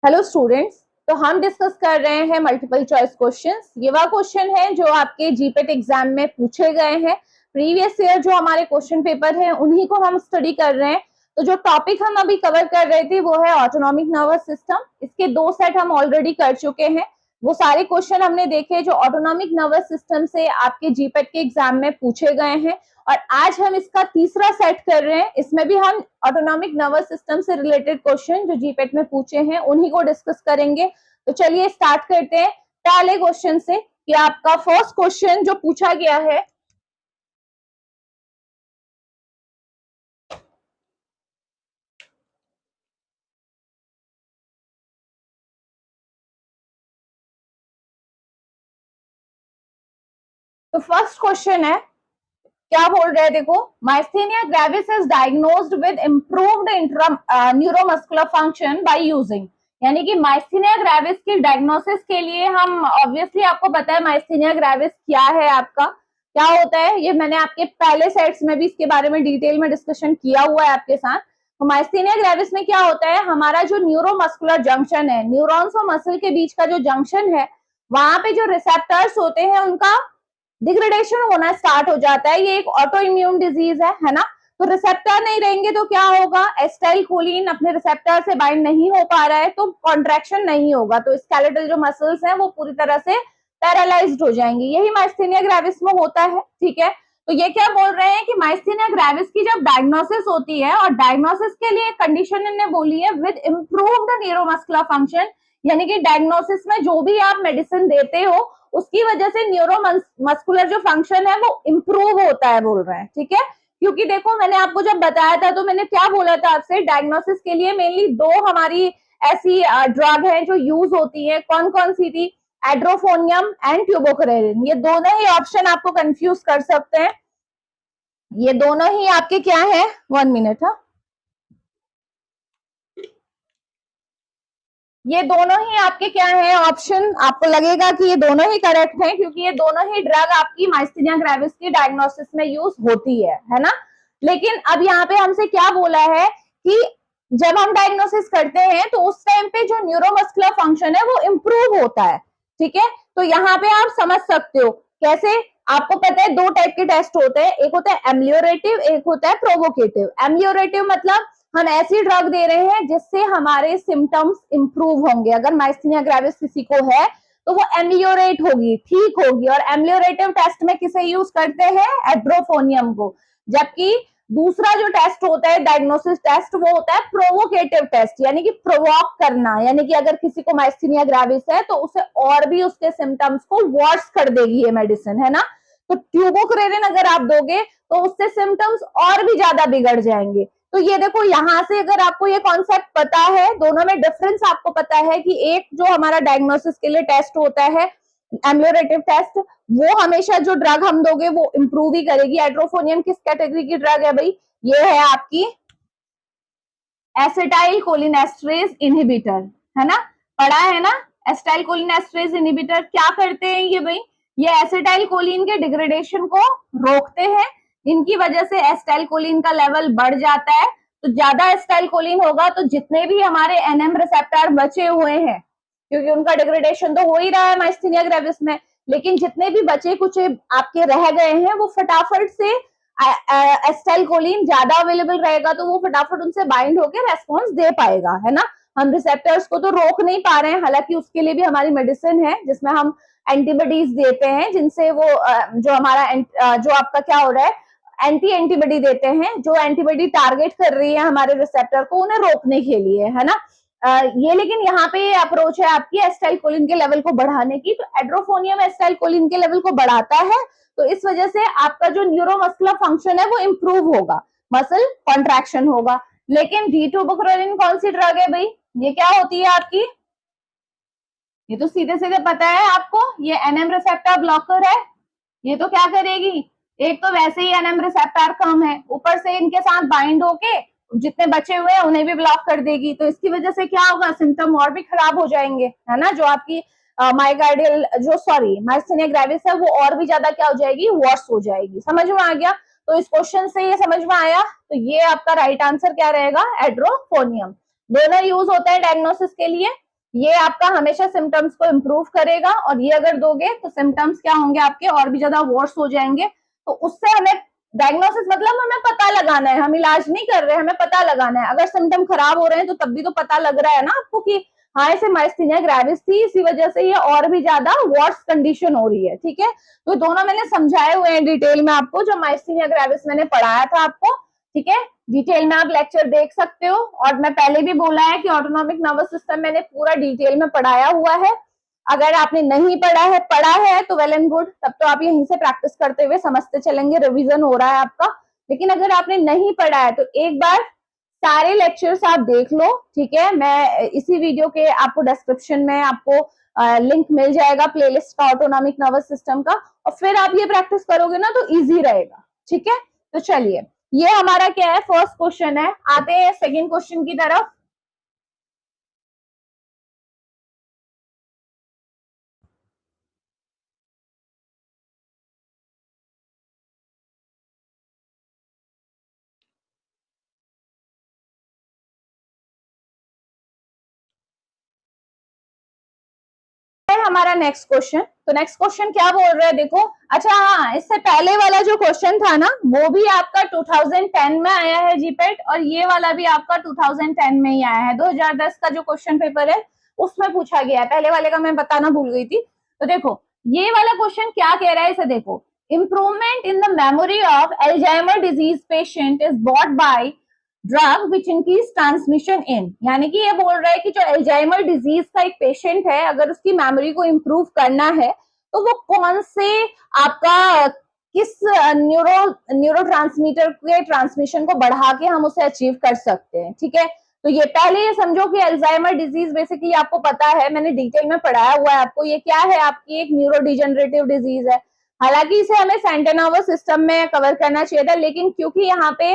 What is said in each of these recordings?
Hello students. तो हम discuss कर रहे हैं मल्टीपल चॉइस क्वेश्चंस। ये वह क्वेश्चन है जो आपके जीपेट एग्जाम में पूछे गए हैं। प्रीवियस ईयर जो हमारे क्वेश्चन पेपर है उन्हीं को हम स्टडी कर रहे हैं। तो जो टॉपिक हम अभी कवर कर रहे थे वो है ऑटोनॉमिक नर्वस सिस्टम। इसके 2 सेट हम ऑलरेडी कर चुके हैं। वो सारे क्वेश्चन हमने देखे जो ऑटोनॉमिक नर्वस सिस्टम से आपके जीपेट के एग्जाम में पूछे गए हैं। और आज हम इसका तीसरा सेट कर रहे हैं। इसमें भी हम ऑटोनॉमिक नर्वस सिस्टम से रिलेटेड क्वेश्चन जो जीपेट में पूछे हैं उन्हीं को डिस्कस करेंगे। तो चलिए स्टार्ट करते हैं पहले क्वेश्चन से कि आपका फर्स्ट क्वेश्चन जो पूछा गया है तो फर्स्ट क्वेश्चन है, क्या बोल रहे हैं देखो, myasthenia gravis is diagnosed with improved neuromuscular function by using. यानी कि माइस्थेनिया ग्रेविस की डायग्नोसिस के लिए हम ऑब्वियसली आपको पता है माइस्थेनिया ग्रेविस क्या है, आपका क्या होता है, ये मैंने आपके पहले सेट्स में भी इसके बारे में डिटेल में डिस्कशन किया हुआ है आपके साथ। तो माइस्थेनिया ग्रेविस में क्या होता है, हमारा जो न्यूरोमस्कुलर जंक्शन है, न्यूरॉन्स और मसल के बीच का जो जंक्शन है, वहां पे जो रिसेप्टर्स होते हैं उनका डिग्रेडेशन होना स्टार्ट हो जाता है। ये एक ऑटो इम्यून डिजीज है ना। तो रिसेप्टर नहीं रहेंगे तो क्या होगा, एसिटाइल कोलिन अपने रिसेप्टर से बाइंड नहीं हो पा रहा है तो कॉन्ट्रैक्शन नहीं होगा, तो स्केलेटल जो मसल्स हैं वो पूरी तरह से पैरालाइज्ड हो जाएंगे। यही माइस्थेनिया ग्रेविस में होता है, ठीक है। तो ये क्या बोल रहे हैं कि माइस्थेनिया ग्रेविस की जब डायग्नोसिस होती है, और डायग्नोसिस के लिए कंडीशन इन्होंने बोली है विद इम्प्रूव्ड न्यूरोमस्कुलर फंक्शन, यानी कि डायग्नोसिस में जो भी आप मेडिसिन देते हो उसकी वजह से न्यूरोमस्कुलर जो फंक्शन है वो इम्प्रूव होता है, बोल रहे हैं, ठीक है। क्योंकि देखो मैंने आपको जब बताया था तो मैंने क्या बोला था आपसे, डायग्नोसिस के लिए मेनली 2 हमारी ऐसी ड्रग है जो यूज होती है। कौन कौन सी थी, एड्रोफोनियम एंड ट्यूबोक्रेरिन। ये दोनों ही ऑप्शन आपको कंफ्यूज कर सकते हैं। ये दोनों ही आपके क्या है, 1 मिनट, हाँ, ये दोनों ही आपके क्या है ऑप्शन, आपको लगेगा कि ये दोनों ही करेक्ट हैं क्योंकि ये दोनों ही ड्रग आपकी माइस्थेनिया ग्रेविस की डायग्नोसिस में यूज होती है ना। लेकिन अब यहाँ पे हमसे क्या बोला है कि जब हम डायग्नोसिस करते हैं तो उस टाइम पे जो न्यूरोमस्कुलर फंक्शन है वो इम्प्रूव होता है, ठीक है। तो यहाँ पे आप समझ सकते हो कैसे। आपको पता है 2 टाइप के टेस्ट होते हैं, एक होता है एमलियोरेटिव, एक होता है प्रोवोकेटिव। एमलियोरेटिव मतलब हम ऐसी ड्रग दे रहे हैं जिससे हमारे सिम्टम्स इंप्रूव होंगे। अगर माइस्थेनिया ग्रेविस किसी को है तो वो एमलियोरेट होगी, ठीक होगी। और एमलियोरेटिव टेस्ट में किसे यूज करते हैं, एड्रोफोनियम को। जबकि दूसरा जो टेस्ट होता है डायग्नोसिस टेस्ट, वो होता है प्रोवोकेटिव टेस्ट, यानी कि प्रोवोक करना। यानी कि अगर किसी को माइस्थेनिया ग्रेविस है तो उसे और भी उसके सिम्टम्स को वर्स कर देगी ये मेडिसिन, है ना। तो ट्यूबोक्रेरिन अगर आप दोगे तो उससे सिम्टम्स और भी ज्यादा बिगड़ जाएंगे। तो ये देखो यहां से अगर आपको ये कॉन्सेप्ट पता है, दोनों में डिफरेंस आपको पता है कि एक जो हमारा डायग्नोसिस के लिए टेस्ट होता है एमलियोरेटिव टेस्ट, वो हमेशा जो ड्रग हम दोगे वो इंप्रूव ही करेगी। एड्रोफोनियम किस कैटेगरी की ड्रग है भाई, ये है आपकी एसिटाइल कोलिनेस्टरेज इनहिबिटर, है ना, पढ़ा है ना। एसिटाइल कोलिनेस्टरेज इनहिबिटर क्या करते हैं ये भाई, ये एसिटाइल कोलिन के डिग्रेडेशन को रोकते हैं। इनकी वजह से एसिटाइल कोलिन का लेवल बढ़ जाता है। तो ज्यादा एसिटाइल कोलिन होगा तो जितने भी हमारे एनएम रिसेप्टर बचे हुए हैं, क्योंकि उनका डिग्रेडेशन तो हो ही रहा है माइस्थेनिया ग्रेविस में, लेकिन जितने भी बचे कुछ आपके रह गए हैं वो फटाफट से एसिटाइल कोलिन ज्यादा अवेलेबल रहेगा तो वो फटाफट उनसे बाइंड होकर रेस्पॉन्स दे पाएगा, है ना। हम रिसेप्टर्स को तो रोक नहीं पा रहे हैं, हालांकि उसके लिए भी हमारी मेडिसिन है जिसमें हम एंटीबॉडीज देते हैं, जिनसे वो जो हमारा जो आपका क्या हो रहा है, एंटीबॉडी देते हैं जो एंटीबॉडी टारगेट कर रही है हमारे रिसेप्टर को उन्हें रोकने के लिए, है ना। ये लेकिन यहाँ पे अप्रोच है आपकी एसिटाइल कोलिन के लेवल को बढ़ाने की। तो एड्रोफोनियम एसिटाइल कोलिन के लेवल को बढ़ाता है, तो इस वजह से आपका जो न्यूरोमस्कुलर फंक्शन है वो इंप्रूव होगा, मसल कॉन्ट्रैक्शन होगा। लेकिन डी-ट्यूबोक्रेरिन कौन सी ड्रग है भाई, ये क्या होती है आपकी, ये तो सीधे सीधे पता है आपको, ये एनएम रिसेप्टर ब्लॉकर है। ये तो क्या करेगी, एक तो वैसे ही एनएम रिसेप्टर कम है, ऊपर से इनके साथ बाइंड होके जितने बचे हुए हैं उन्हें भी ब्लॉक कर देगी। तो इसकी वजह से क्या होगा, सिम्टम और भी खराब हो जाएंगे, है ना। जो आपकी माइकार्डियल जो सॉरी माइस्थेनिया ग्रेविस है वो और भी ज्यादा क्या हो जाएगी, वर्स हो जाएगी। समझ में आ गया। तो इस क्वेश्चन से ये समझ में आया, तो ये आपका राइट आंसर क्या रहेगा, एड्रोफोनियम। दोनों यूज होता है डायग्नोसिस के लिए। ये आपका हमेशा सिम्टम्स को इम्प्रूव करेगा, और ये अगर दोगे तो सिम्टम्स क्या होंगे आपके और भी ज्यादा वर्स हो जाएंगे। तो उससे हमें डायग्नोसिस मतलब हमें पता लगाना है, हम इलाज नहीं कर रहे, हमें पता लगाना है। अगर सिम्टम खराब हो रहे हैं तो तब भी तो पता लग रहा है ना आपको कि हाँ इसे माइस्थीनिया ग्रेविस थी, इसी वजह से ये और भी ज्यादा वर्स कंडीशन हो रही है। ठीक है, तो दोनों मैंने समझाए हुए हैं डिटेल में आपको, जो माइस्थीनिया ग्रेविस मैंने पढ़ाया था आपको। ठीक है, डिटेल में आप लेक्चर देख सकते हो, और मैं पहले भी बोला है कि ऑटोनॉमिक नर्वस सिस्टम मैंने पूरा डिटेल में पढ़ाया हुआ है। अगर आपने नहीं पढ़ा है तो वेल एंड गुड, तब तो आप यहीं से प्रैक्टिस करते हुए समझते चलेंगे, रिवीजन हो रहा है आपका। लेकिन अगर आपने नहीं पढ़ा है तो एक बार सारे लेक्चर्स आप देख लो। ठीक है, मैं इसी वीडियो के आपको डिस्क्रिप्शन में आपको लिंक मिल जाएगा प्लेलिस्ट का ऑटोनॉमिक नर्वस सिस्टम का, और फिर आप ये प्रैक्टिस करोगे ना तो इजी रहेगा। ठीक है, तो चलिए, ये हमारा क्या है, फर्स्ट क्वेश्चन है। आते हैं सेकंड क्वेश्चन की तरफ। हमारा नेक्स्ट क्वेश्चन, तो नेक्स्ट क्वेश्चन क्या बोल रहा है देखो। अच्छा हाँ, इससे पहले वाला जो क्वेश्चन था ना वो भी आपका 2010 में आया है जीपेट, और ये वाला भी आपका 2010 में ही आया है। 2010 का जो क्वेश्चन पेपर है उसमें पूछा गया है, पहले वाले का मैं बताना भूल गई थी। तो देखो ये वाला क्वेश्चन क्या कह रहा है, इसे देखो। Improvement in the memory of Alzheimer disease patient is bought by drug which increase transmission in, यानी कि ये बोल रहा है कि जो एल्जाइमर डिजीज का एक पेशेंट है, अगर उसकी मेमोरी को इम्प्रूव करना है तो वो कौन से आपका किस न्यूरो के ट्रांसमिशन को बढ़ा के हम उसे अचीव कर सकते हैं। ठीक है, तो ये पहले ये समझो कि अल्जाइमर डिजीज बेसिकली आपको पता है, मैंने डिटेल में पढ़ाया हुआ है आपको, ये क्या है आपकी एक न्यूरो डिजेनरेटिव डिजीज है। हालांकि इसे हमें सेंट्रल नर्वस सिस्टम में कवर करना चाहिए था, लेकिन क्योंकि यहाँ पे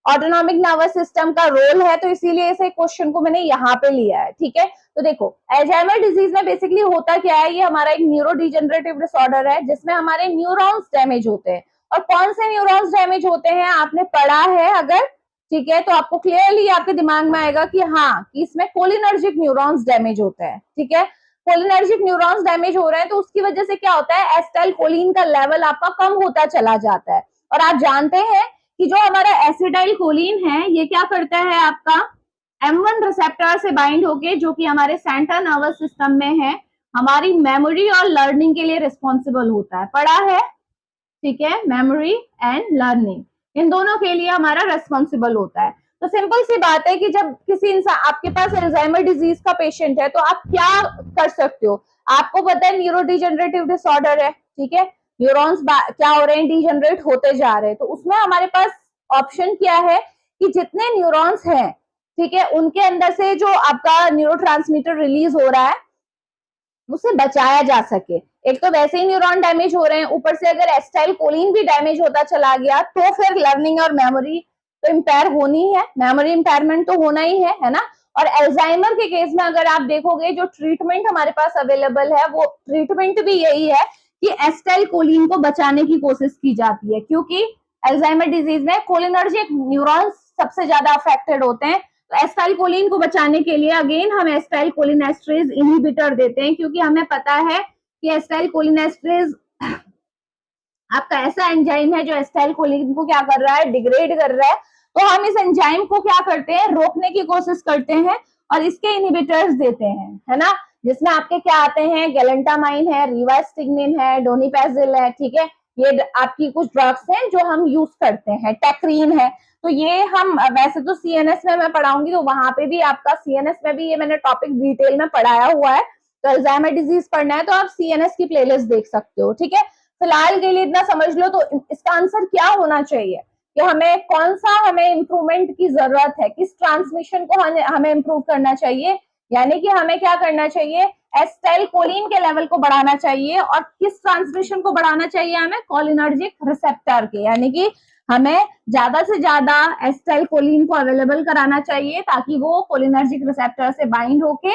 ऑटोनॉमिक नर्वस सिस्टम का रोल है तो इसीलिए इसे क्वेश्चन को मैंने यहाँ पे लिया है। ठीक है, तो देखो अल्जाइमर डिजीज में बेसिकली होता क्या है, ये हमारा एक न्यूरो डिजेनरेटिव डिसऑर्डर है जिसमें हमारे न्यूरॉन्स डैमेज होते हैं। और कौन से न्यूरॉन्स डैमेज होते हैं आपने पढ़ा है अगर, ठीक है, तो आपको क्लियरली आपके दिमाग में आएगा कि हाँ कि इसमें कोलिनर्जिक न्यूरॉन्स डैमेज होते हैं। ठीक है, कोलिनर्जिक न्यूरॉन्स डैमेज हो रहे हैं तो उसकी वजह से क्या होता है, एसिटाइल कोलिन का लेवल आपका कम होता चला जाता है। और आप जानते हैं कि जो हमारा एसिटाइल कोलिन है ये क्या करता है आपका M1 रिसेप्टर से बाइंड होके, जो कि हमारे सेंट्रल नर्वस सिस्टम में है, हमारी मेमोरी और लर्निंग के लिए रिस्पॉन्सिबल होता है। पढ़ा है, ठीक है, मेमोरी एंड लर्निंग इन दोनों के लिए हमारा रेस्पॉन्सिबल होता है। तो सिंपल सी बात है कि जब किसी इंसान आपके पास अल्जाइमर डिजीज का पेशेंट है तो आप क्या कर सकते हो, आपको पता है न्यूरो डिजेनरेटिव डिसऑर्डर है। ठीक है, न्यूरॉन्स क्या हो रहे हैं, डिजेनरेट होते जा रहे हैं। तो उसमें हमारे पास ऑप्शन क्या है कि जितने न्यूरॉन्स हैं, ठीक है, उनके अंदर से जो आपका न्यूरोट्रांसमीटर रिलीज हो रहा है उसे बचाया जा सके। एक तो वैसे ही न्यूरॉन डैमेज हो रहे हैं, ऊपर से अगर एसिटाइल कोलिन भी डैमेज होता चला गया तो फिर लर्निंग और मेमोरी तो इम्पेयर होनी है, मेमोरी इम्पेयरमेंट तो होना ही है ना। और एल्जाइमर के केस में अगर आप देखोगे जो ट्रीटमेंट हमारे पास अवेलेबल है वो ट्रीटमेंट भी यही है कि एसिटाइल कोलिन को बचाने की कोशिश की जाती है, क्योंकि एल्जाइमर डिजीज में कोलिनर्जिक न्यूरॉन्स सबसे ज्यादा अफेक्टेड होते हैं। तो एसिटाइल कोलिन को बचाने के लिए अगेन हम एसिटाइल कोलिनेस्टरेज इनहिबिटर देते हैं, क्योंकि हमें पता है कि एसिटाइल कोलिनेस्टरेज आपका ऐसा एंजाइम है जो एसिटाइल कोलिन को क्या कर रहा है, डिग्रेड कर रहा है। तो हम इस एंजाइम को क्या करते हैं, रोकने की कोशिश करते हैं और इसके इनहिबिटर्स देते हैं, है ना, जिसमें आपके क्या आते हैं, गैलेंटामाइन है, रिवास्टिग्निन है, डोनिपेजिल है। ठीक है, ये आपकी कुछ ड्रग्स हैं जो हम यूज करते हैं, टेक्रीन है। तो ये हम वैसे तो सीएनएस में मैं पढ़ाऊंगी तो वहां पे भी आपका सीएनएस में भी ये मैंने टॉपिक डिटेल में पढ़ाया हुआ है। तो अल्जाइमर डिजीज पढ़ना है तो आप सीएनएस की प्लेलिस्ट देख सकते हो। ठीक है, फिलहाल के लिए इतना समझ लो। तो इसका आंसर क्या होना चाहिए कि हमें कौन सा, हमें इंप्रूवमेंट की जरूरत है, किस ट्रांसमिशन को हमें इंप्रूव करना चाहिए, यानी कि हमें क्या करना चाहिए, एसिटाइल कोलिन के लेवल को बढ़ाना चाहिए। और किस ट्रांसमिशन को बढ़ाना चाहिए, हमें कोलिनर्जिक रिसेप्टर के, यानी कि हमें ज्यादा से ज्यादा एसिटाइल कोलिन को अवेलेबल कराना चाहिए ताकि वो कोलिनर्जिक रिसेप्टर से बाइंड होके,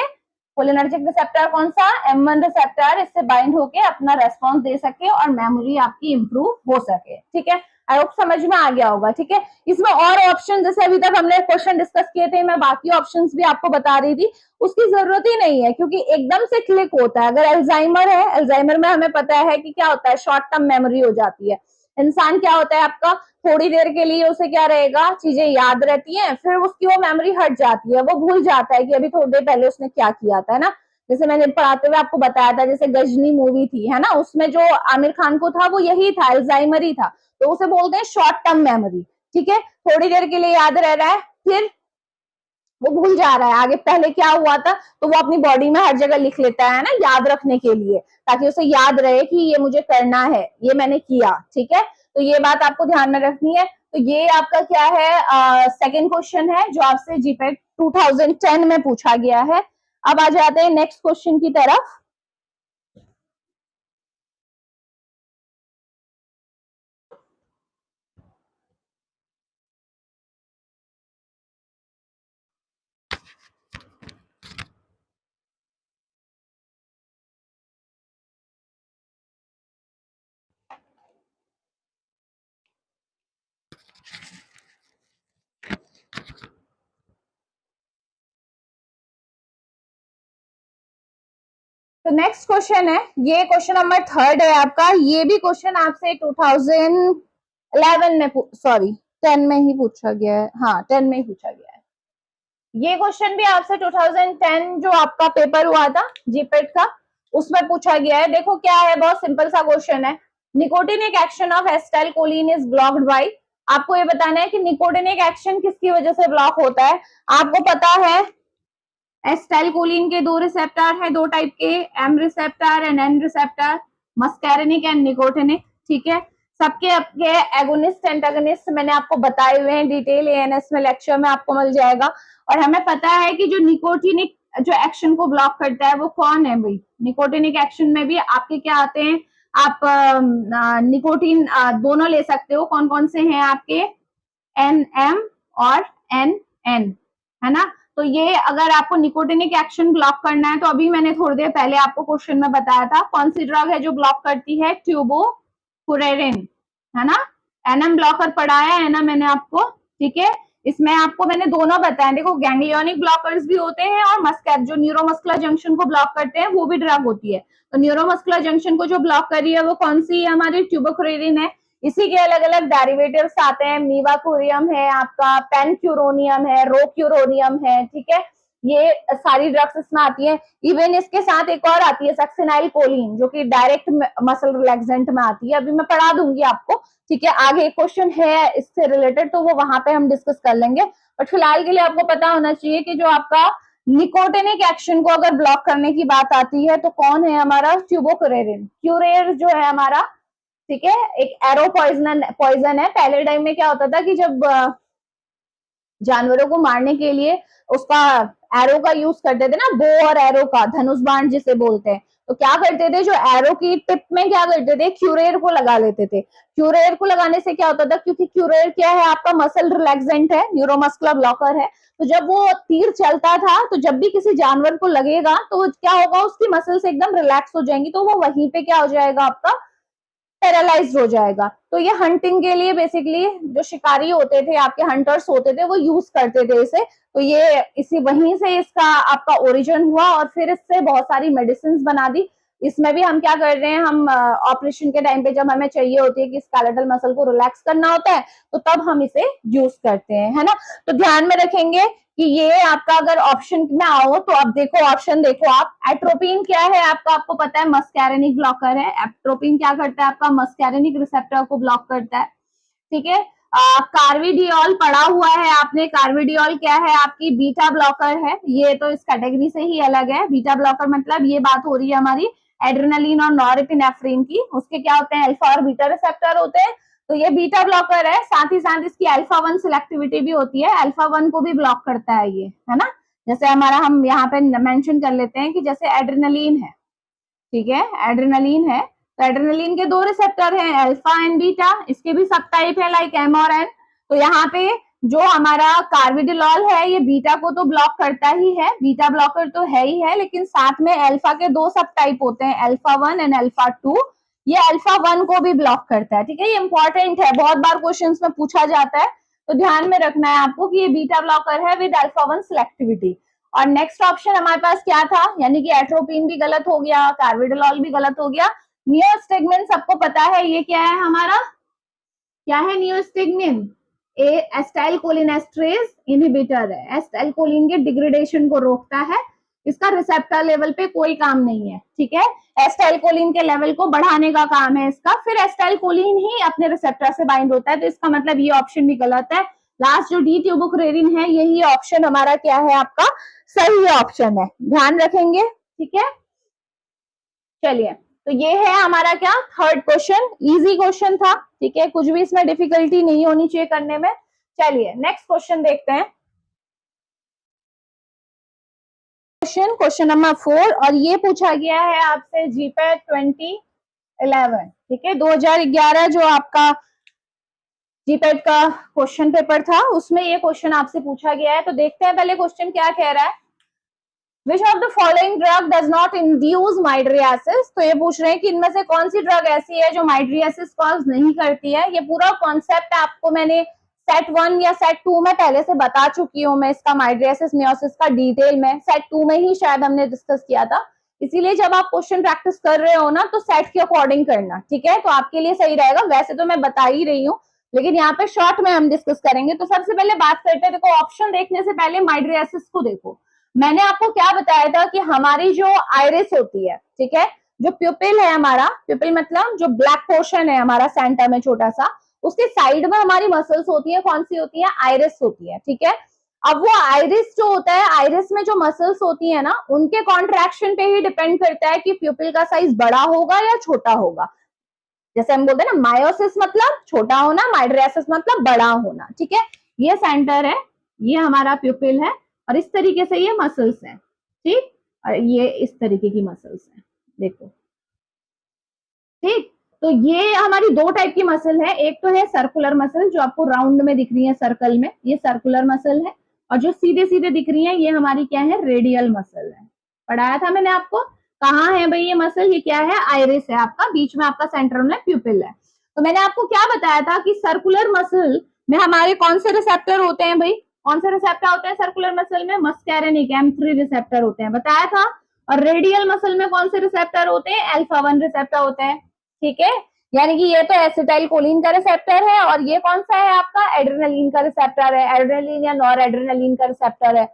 कोलिनर्जिक रिसेप्टर कौन सा, M1 रिसेप्टर, इससे बाइंड होके अपना रेस्पॉन्स दे सके और मेमोरी आपकी इंप्रूव हो सके। ठीक है, आई होप समझ में आ गया होगा, ठीक है। इसमें और ऑप्शन, जैसे अभी तक हमने क्वेश्चन डिस्कस किए थे, मैं बाकी ऑप्शंस भी आपको बता रही थी, उसकी जरूरत ही नहीं है क्योंकि एकदम से क्लिक होता है। अगर अल्जाइमर है, अल्जाइमर में हमें पता है कि क्या होता है, शॉर्ट टर्म मेमोरी हो जाती है। इंसान क्या होता है आपका, थोड़ी देर के लिए उसे क्या रहेगा, चीजें याद रहती हैं, फिर उसकी वो मेमोरी हट जाती है, वो भूल जाता है कि अभी थोड़ी देर पहले उसने क्या किया था, है ना। जैसे मैंने पढ़ाते हुए आपको बताया था, जैसे गजनी मूवी थी, है ना, उसमें जो आमिर खान को था वो यही था, अल्जाइमर ही था, तो उसे बोलते हैं शॉर्ट टर्म मेमोरी, ठीक है। थोड़ी देर के लिए याद रह रहा है, फिर वो भूल जा रहा है आगे पहले क्या हुआ था, तो वो अपनी बॉडी में हर जगह लिख लेता है ना, याद रखने के लिए, ताकि उसे याद रहे कि ये मुझे करना है, ये मैंने किया, ठीक है। तो ये बात आपको ध्यान में रखनी है। तो ये आपका क्या है, सेकंड क्वेश्चन है जो आपसे जीपेट 2010 में पूछा गया है। अब आ जाते हैं नेक्स्ट क्वेश्चन की तरफ। तो नेक्स्ट क्वेश्चन है, ये क्वेश्चन नंबर थर्ड है आपका। ये भी क्वेश्चन आपसे 2011 में, सॉरी 10 में ही पूछा गया है, हाँ 10 में ही पूछा गया है। ये क्वेश्चन भी आपसे 2010 जो आपका पेपर हुआ था जीपेट का, उसमें पूछा गया है। देखो क्या है, बहुत सिंपल सा क्वेश्चन है। Nicotinic action of acetyl choline is blocked by, आपको ये बताना है कि निकोटिनिक एक्शन किसकी वजह से ब्लॉक होता है। आपको पता है एसिटाइल कोलिन के दो रिसेप्टर है, दो टाइप के, M receptor and N receptor, muscarinic and nicotinic, ठीक है। सबके आपके एगोनिस्ट एंटागोनिस्ट मैंने आपको बताए हुए हैं, डिटेल एएनएस में लेक्चर में आपको मिल जाएगा। और हमें पता है कि जो निकोटिनिक जो एक्शन को ब्लॉक करता है वो कौन है भाई। निकोटिनिक एक्शन में भी आपके क्या आते हैं, आप निकोटिन दोनों ले सकते हो, कौन कौन से हैं आपके, एन एम और एन एन, है ना। तो ये अगर आपको निकोटिनिक एक्शन ब्लॉक करना है, तो अभी मैंने थोड़ी देर पहले आपको क्वेश्चन में बताया था कौन सी ड्रग है जो ब्लॉक करती है, ट्यूबोफुरेरिन, है ना। एनएम ब्लॉकर पढ़ाया है ना मैंने आपको, ठीक है। इसमें आपको मैंने दोनों बताया, देखो गैंग्लियोनिक ब्लॉकर्स भी होते हैं और मस्कैर जो न्यूरोमस्कुलर जंक्शन को ब्लॉक करते हैं वो भी ड्रग होती है। तो न्यूरोमस्कुलर जंक्शन को जो ब्लॉक कर रही है वो कौन सी है, हमारी ट्यूबोफुरेरिन है। इसी के अलग अलग डेरिवेटिव्स आते हैं, मीवाकुरियम है आपका, पेनक्यूरोनियम है, रोक्यूरोनियम है, ठीक है। ये सारी ड्रग्स इसमें आती है। इवन इसके साथ एक और आती है सक्सिनाइल कोलिन, जो कि डायरेक्ट मसल रिलैक्सेंट में आती है, अभी मैं पढ़ा दूंगी आपको, ठीक है। आगे क्वेश्चन है इससे रिलेटेड, तो वो वहां पे हम डिस्कस कर लेंगे। बट फिलहाल के लिए आपको पता होना चाहिए कि जो आपका निकोटिनिक एक्शन को अगर ब्लॉक करने की बात आती है तो कौन है हमारा, ट्यूबोफुरेरिन। क्यूरेर जो है हमारा, ठीक है, एक एरो पॉइजन है। पहले टाइम में क्या होता था कि जब जानवरों को मारने के लिए उसका एरो का यूज करते थे ना, बो और एरो का, धनुष बाण जिसे बोलते हैं, तो क्या करते थे, जो एरो की टिप में क्या करते थे, क्यूरेर को लगा लेते थे। क्यूरेर को लगाने से क्या होता था, क्योंकि क्यूरेर क्या है आपका, मसल रिलैक्सेंट है, न्यूरोमस्कुलर ब्लॉकर है, तो जब वो तीर चलता था तो जब भी किसी जानवर को लगेगा तो क्या होगा, उसकी मसल्स एकदम रिलैक्स हो जाएंगी, तो वो वहीं पे क्या हो जाएगा आपका, पैरालाइज्ड हो जाएगा। तो ये हंटिंग के लिए बेसिकली जो शिकारी होते थे, आपके हंटर्स होते थे, वो यूज करते थे इसे। तो ये इसी वहीं से इसका आपका ओरिजिन हुआ और फिर इससे बहुत सारी मेडिसिन बना दी। इसमें भी हम क्या कर रहे हैं, हम ऑपरेशन के टाइम पे जब हमें चाहिए होती है कि स्केलेटल मसल को रिलैक्स करना होता है, तो तब हम इसे यूज करते हैं, है ना। तो ध्यान में रखेंगे कि ये आपका अगर ऑप्शन में आओ तो अब देखो ऑप्शन देखो आप, एट्रोपिन क्या है आपका, आपको पता है मस्कैरिनिक ब्लॉकर है। एट्रोपिन क्या करता है आपका, मस्कैरिनिक रिसेप्टर को ब्लॉक करता है, ठीक है। कार्विडियोल पढ़ा हुआ है आपने, कार्विडियोल क्या है आपकी, बीटा ब्लॉकर है। ये तो इस कैटेगरी से ही अलग है। बीटा ब्लॉकर मतलब ये बात हो रही है हमारी एड्रेनलिन और नॉरएपिनेफ्रिन की, उसके क्या होते हैं, अल्फा और बीटा रिसेप्टर होते हैं। तो ये बीटा ब्लॉकर है, साथ ही साथ इसकी अल्फा 1 सिलेक्टिविटी भी होती है, अल्फा 1 को भी ब्लॉक करता है ये, है ना। जैसे हमारा हम यहाँ पे मेंशन कर लेते हैं कि जैसे एड्रेनलिन है, ठीक है, एड्रेनलिन है, तो एड्रेनलिन के दो रिसेप्टर हैं, अल्फा एंड बीटा, इसके भी सब टाइप है लाइक एम और एन। तो यहाँ पे जो हमारा कार्विडिलॉल है ये बीटा को तो ब्लॉक करता ही है, बीटा ब्लॉकर तो है ही है, लेकिन साथ में अल्फा के दो सब टाइप होते हैं, अल्फा 1 एंड अल्फा 2। ये अल्फा 1 को भी ब्लॉक करता है, ठीक है। ये इंपॉर्टेंट है, बहुत बार क्वेश्चंस में पूछा जाता है, तो ध्यान में रखना है आपको कि ये बीटा ब्लॉकर है विद अल्फा 1 सिलेक्टिविटी। और नेक्स्ट ऑप्शन हमारे पास क्या था, यानी कि एट्रोपिन भी गलत हो गया, कार्बिडोल भी गलत हो गया। नियोस्टेगमिन सबको पता है ये क्या है हमारा, क्या है नियोस्टेगमिन, एसिटाइलकोलिनेस्टरेज इनहिबिटर है, एसिटाइलकोलिन के डिग्रेडेशन को रोकता है, इसका रिसेप्टर लेवल पे कोई काम नहीं है, ठीक है। एसिटाइलकोलिन के लेवल को बढ़ाने का काम है इसका, फिर एसिटाइलकोलिन ही अपने रिसेप्टर से बाइंड होता है, तो इसका मतलब ये ऑप्शन भी गलत है। लास्ट जो डी ट्यूबोक्रेरिन है, यही ऑप्शन हमारा क्या है, आपका सही ऑप्शन है, ध्यान रखेंगे, ठीक है। चलिए, तो ये है हमारा क्या, थर्ड क्वेश्चन, इजी क्वेश्चन था, ठीक है, कुछ भी इसमें डिफिकल्टी नहीं होनी चाहिए करने में। चलिए नेक्स्ट क्वेश्चन देखते हैं, क्वेश्चन नंबर 4, और ये पूछा गया है आपसे जीपैट 2011, ठीक है, 2011 जो आपका जीपैट का क्वेश्चन पेपर था, उसमें ये क्वेश्चन आपसे पूछा गया है। तो देखते हैं पहले क्वेश्चन क्या कह रहा है, Which of the following drug does not induce mydriasis? तो ये पूछ रहे हैं कि इनमें से कौन सी ड्रग ऐसी है जो माइड्रियासिस कॉज नहीं करती है। ये पूरा कॉन्सेप्ट आपको मैंने सेट 1 या सेट 2 में पहले से बता चुकी हूँ मैं, इसका माइड्रियासिस मियोसिस का डिटेल में सेट 2 में ही शायद हमने डिस्कस किया था। इसीलिए जब आप क्वेश्चन प्रैक्टिस कर रहे हो ना, तो सेट के अकॉर्डिंग करना, ठीक है, तो आपके लिए सही रहेगा। वैसे तो मैं बता ही रही हूँ, लेकिन यहाँ पे शॉर्ट में हम डिस्कस करेंगे। तो सबसे पहले बात करते हैं, देखो ऑप्शन देखने से पहले माइड्रियासिस को देखो। मैंने आपको क्या बताया था कि हमारी जो आइरिस होती है, ठीक है, जो प्यूपिल है हमारा, प्यूपिल मतलब जो ब्लैक पोर्शन है हमारा सेंटर में छोटा सा, उसके साइड में हमारी मसल्स होती है, कौन सी होती है, आइरिस होती है, ठीक है। अब वो आइरिस जो होता है, आइरिस में जो मसल्स होती है ना, उनके कॉन्ट्रैक्शन पे ही डिपेंड करता है कि प्यूपिल का साइज बड़ा होगा या छोटा होगा। जैसे हम बोलते हैं ना, मायोसिस मतलब छोटा होना, माइड्रियासिस मतलब बड़ा होना, ठीक है। ये सेंटर है, ये हमारा प्यूपिल है, और इस तरीके से ये मसल्स हैं, ठीक, और ये इस तरीके की मसल्स हैं, देखो, ठीक। तो ये हमारी दो टाइप की मसल है, एक तो है सर्कुलर मसल जो आपको राउंड में दिख रही है सर्कल में, ये सर्कुलर मसल है, और जो सीधे सीधे दिख रही है ये हमारी क्या है, रेडियल मसल है। पढ़ाया था मैंने आपको, कहाँ है भाई ये मसल, ये क्या है, आइरिस है आपका, बीच में आपका सेंटर में प्यूपिल है। तो मैंने आपको क्या बताया था कि सर्कुलर मसल में हमारे कौन से रिसेप्टर होते हैं भाई, कौन से रिसेप्टर होते हैं सर्कुलर मसल में, मस्कैरेनिक M3 रिसेप्टर होते हैं, बताया था। और रेडियल मसल में कौन से रिसेप्टर होते हैं, अल्फा 1 रिसेप्टर होते हैं, ठीक है। यानी कि ये तो एसिटाइलकोलिन का रिसेप्टर है, और ये कौन सा है आपका, एड्रेनलिन का रिसेप्टर है, एड्रेनलिन या नॉर एड्रेनलिन का रिसेप्टर है।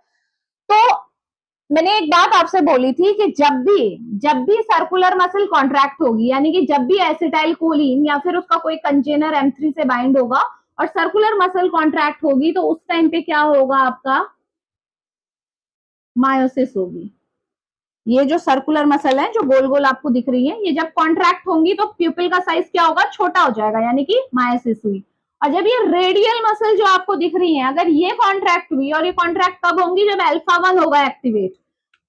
तो मैंने एक बात आपसे बोली थी कि जब भी सर्कुलर मसल कॉन्ट्रैक्ट होगी, यानी कि जब भी एसिटाइलकोलिन या फिर उसका कोई कंटेनर M3 से बाइंड होगा और सर्कुलर मसल कॉन्ट्रैक्ट होगी, तो उस टाइम पे क्या होगा आपका, मायोसिस होगी। ये जो सर्कुलर मसल है जो गोल गोल आपको दिख रही है, ये जब कॉन्ट्रैक्ट होंगी तो प्यूपिल का साइज क्या होगा, छोटा हो जाएगा, यानी कि मायोसिस हुई। और जब ये रेडियल मसल जो आपको दिख रही है, अगर ये कॉन्ट्रैक्ट हुई, और ये कॉन्ट्रैक्ट कब होंगी, जब अल्फा 1 होगा एक्टिवेट,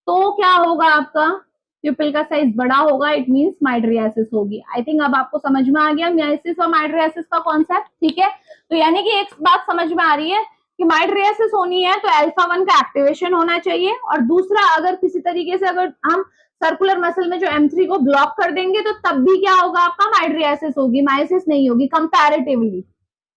तो क्या होगा आपका, प्यूपिल का साइज बड़ा होगा, इट मींस माइड्रियासिस होगी। आई थिंक अब आपको समझ में आ गया मियोसिस और माइड्रियासिस का कॉन्सेप्ट, ठीक है। तो यानी कि एक बात समझ में आ रही है कि माइड्रियासिस होनी है तो अल्फा 1 का एक्टिवेशन होना चाहिए, और दूसरा अगर किसी तरीके से अगर हम सर्कुलर मसल में जो M3 को ब्लॉक कर देंगे, तो तब भी क्या होगा आपका, माइड्रियासिस होगी, मायोसिस नहीं होगी कंपैरेटिवली,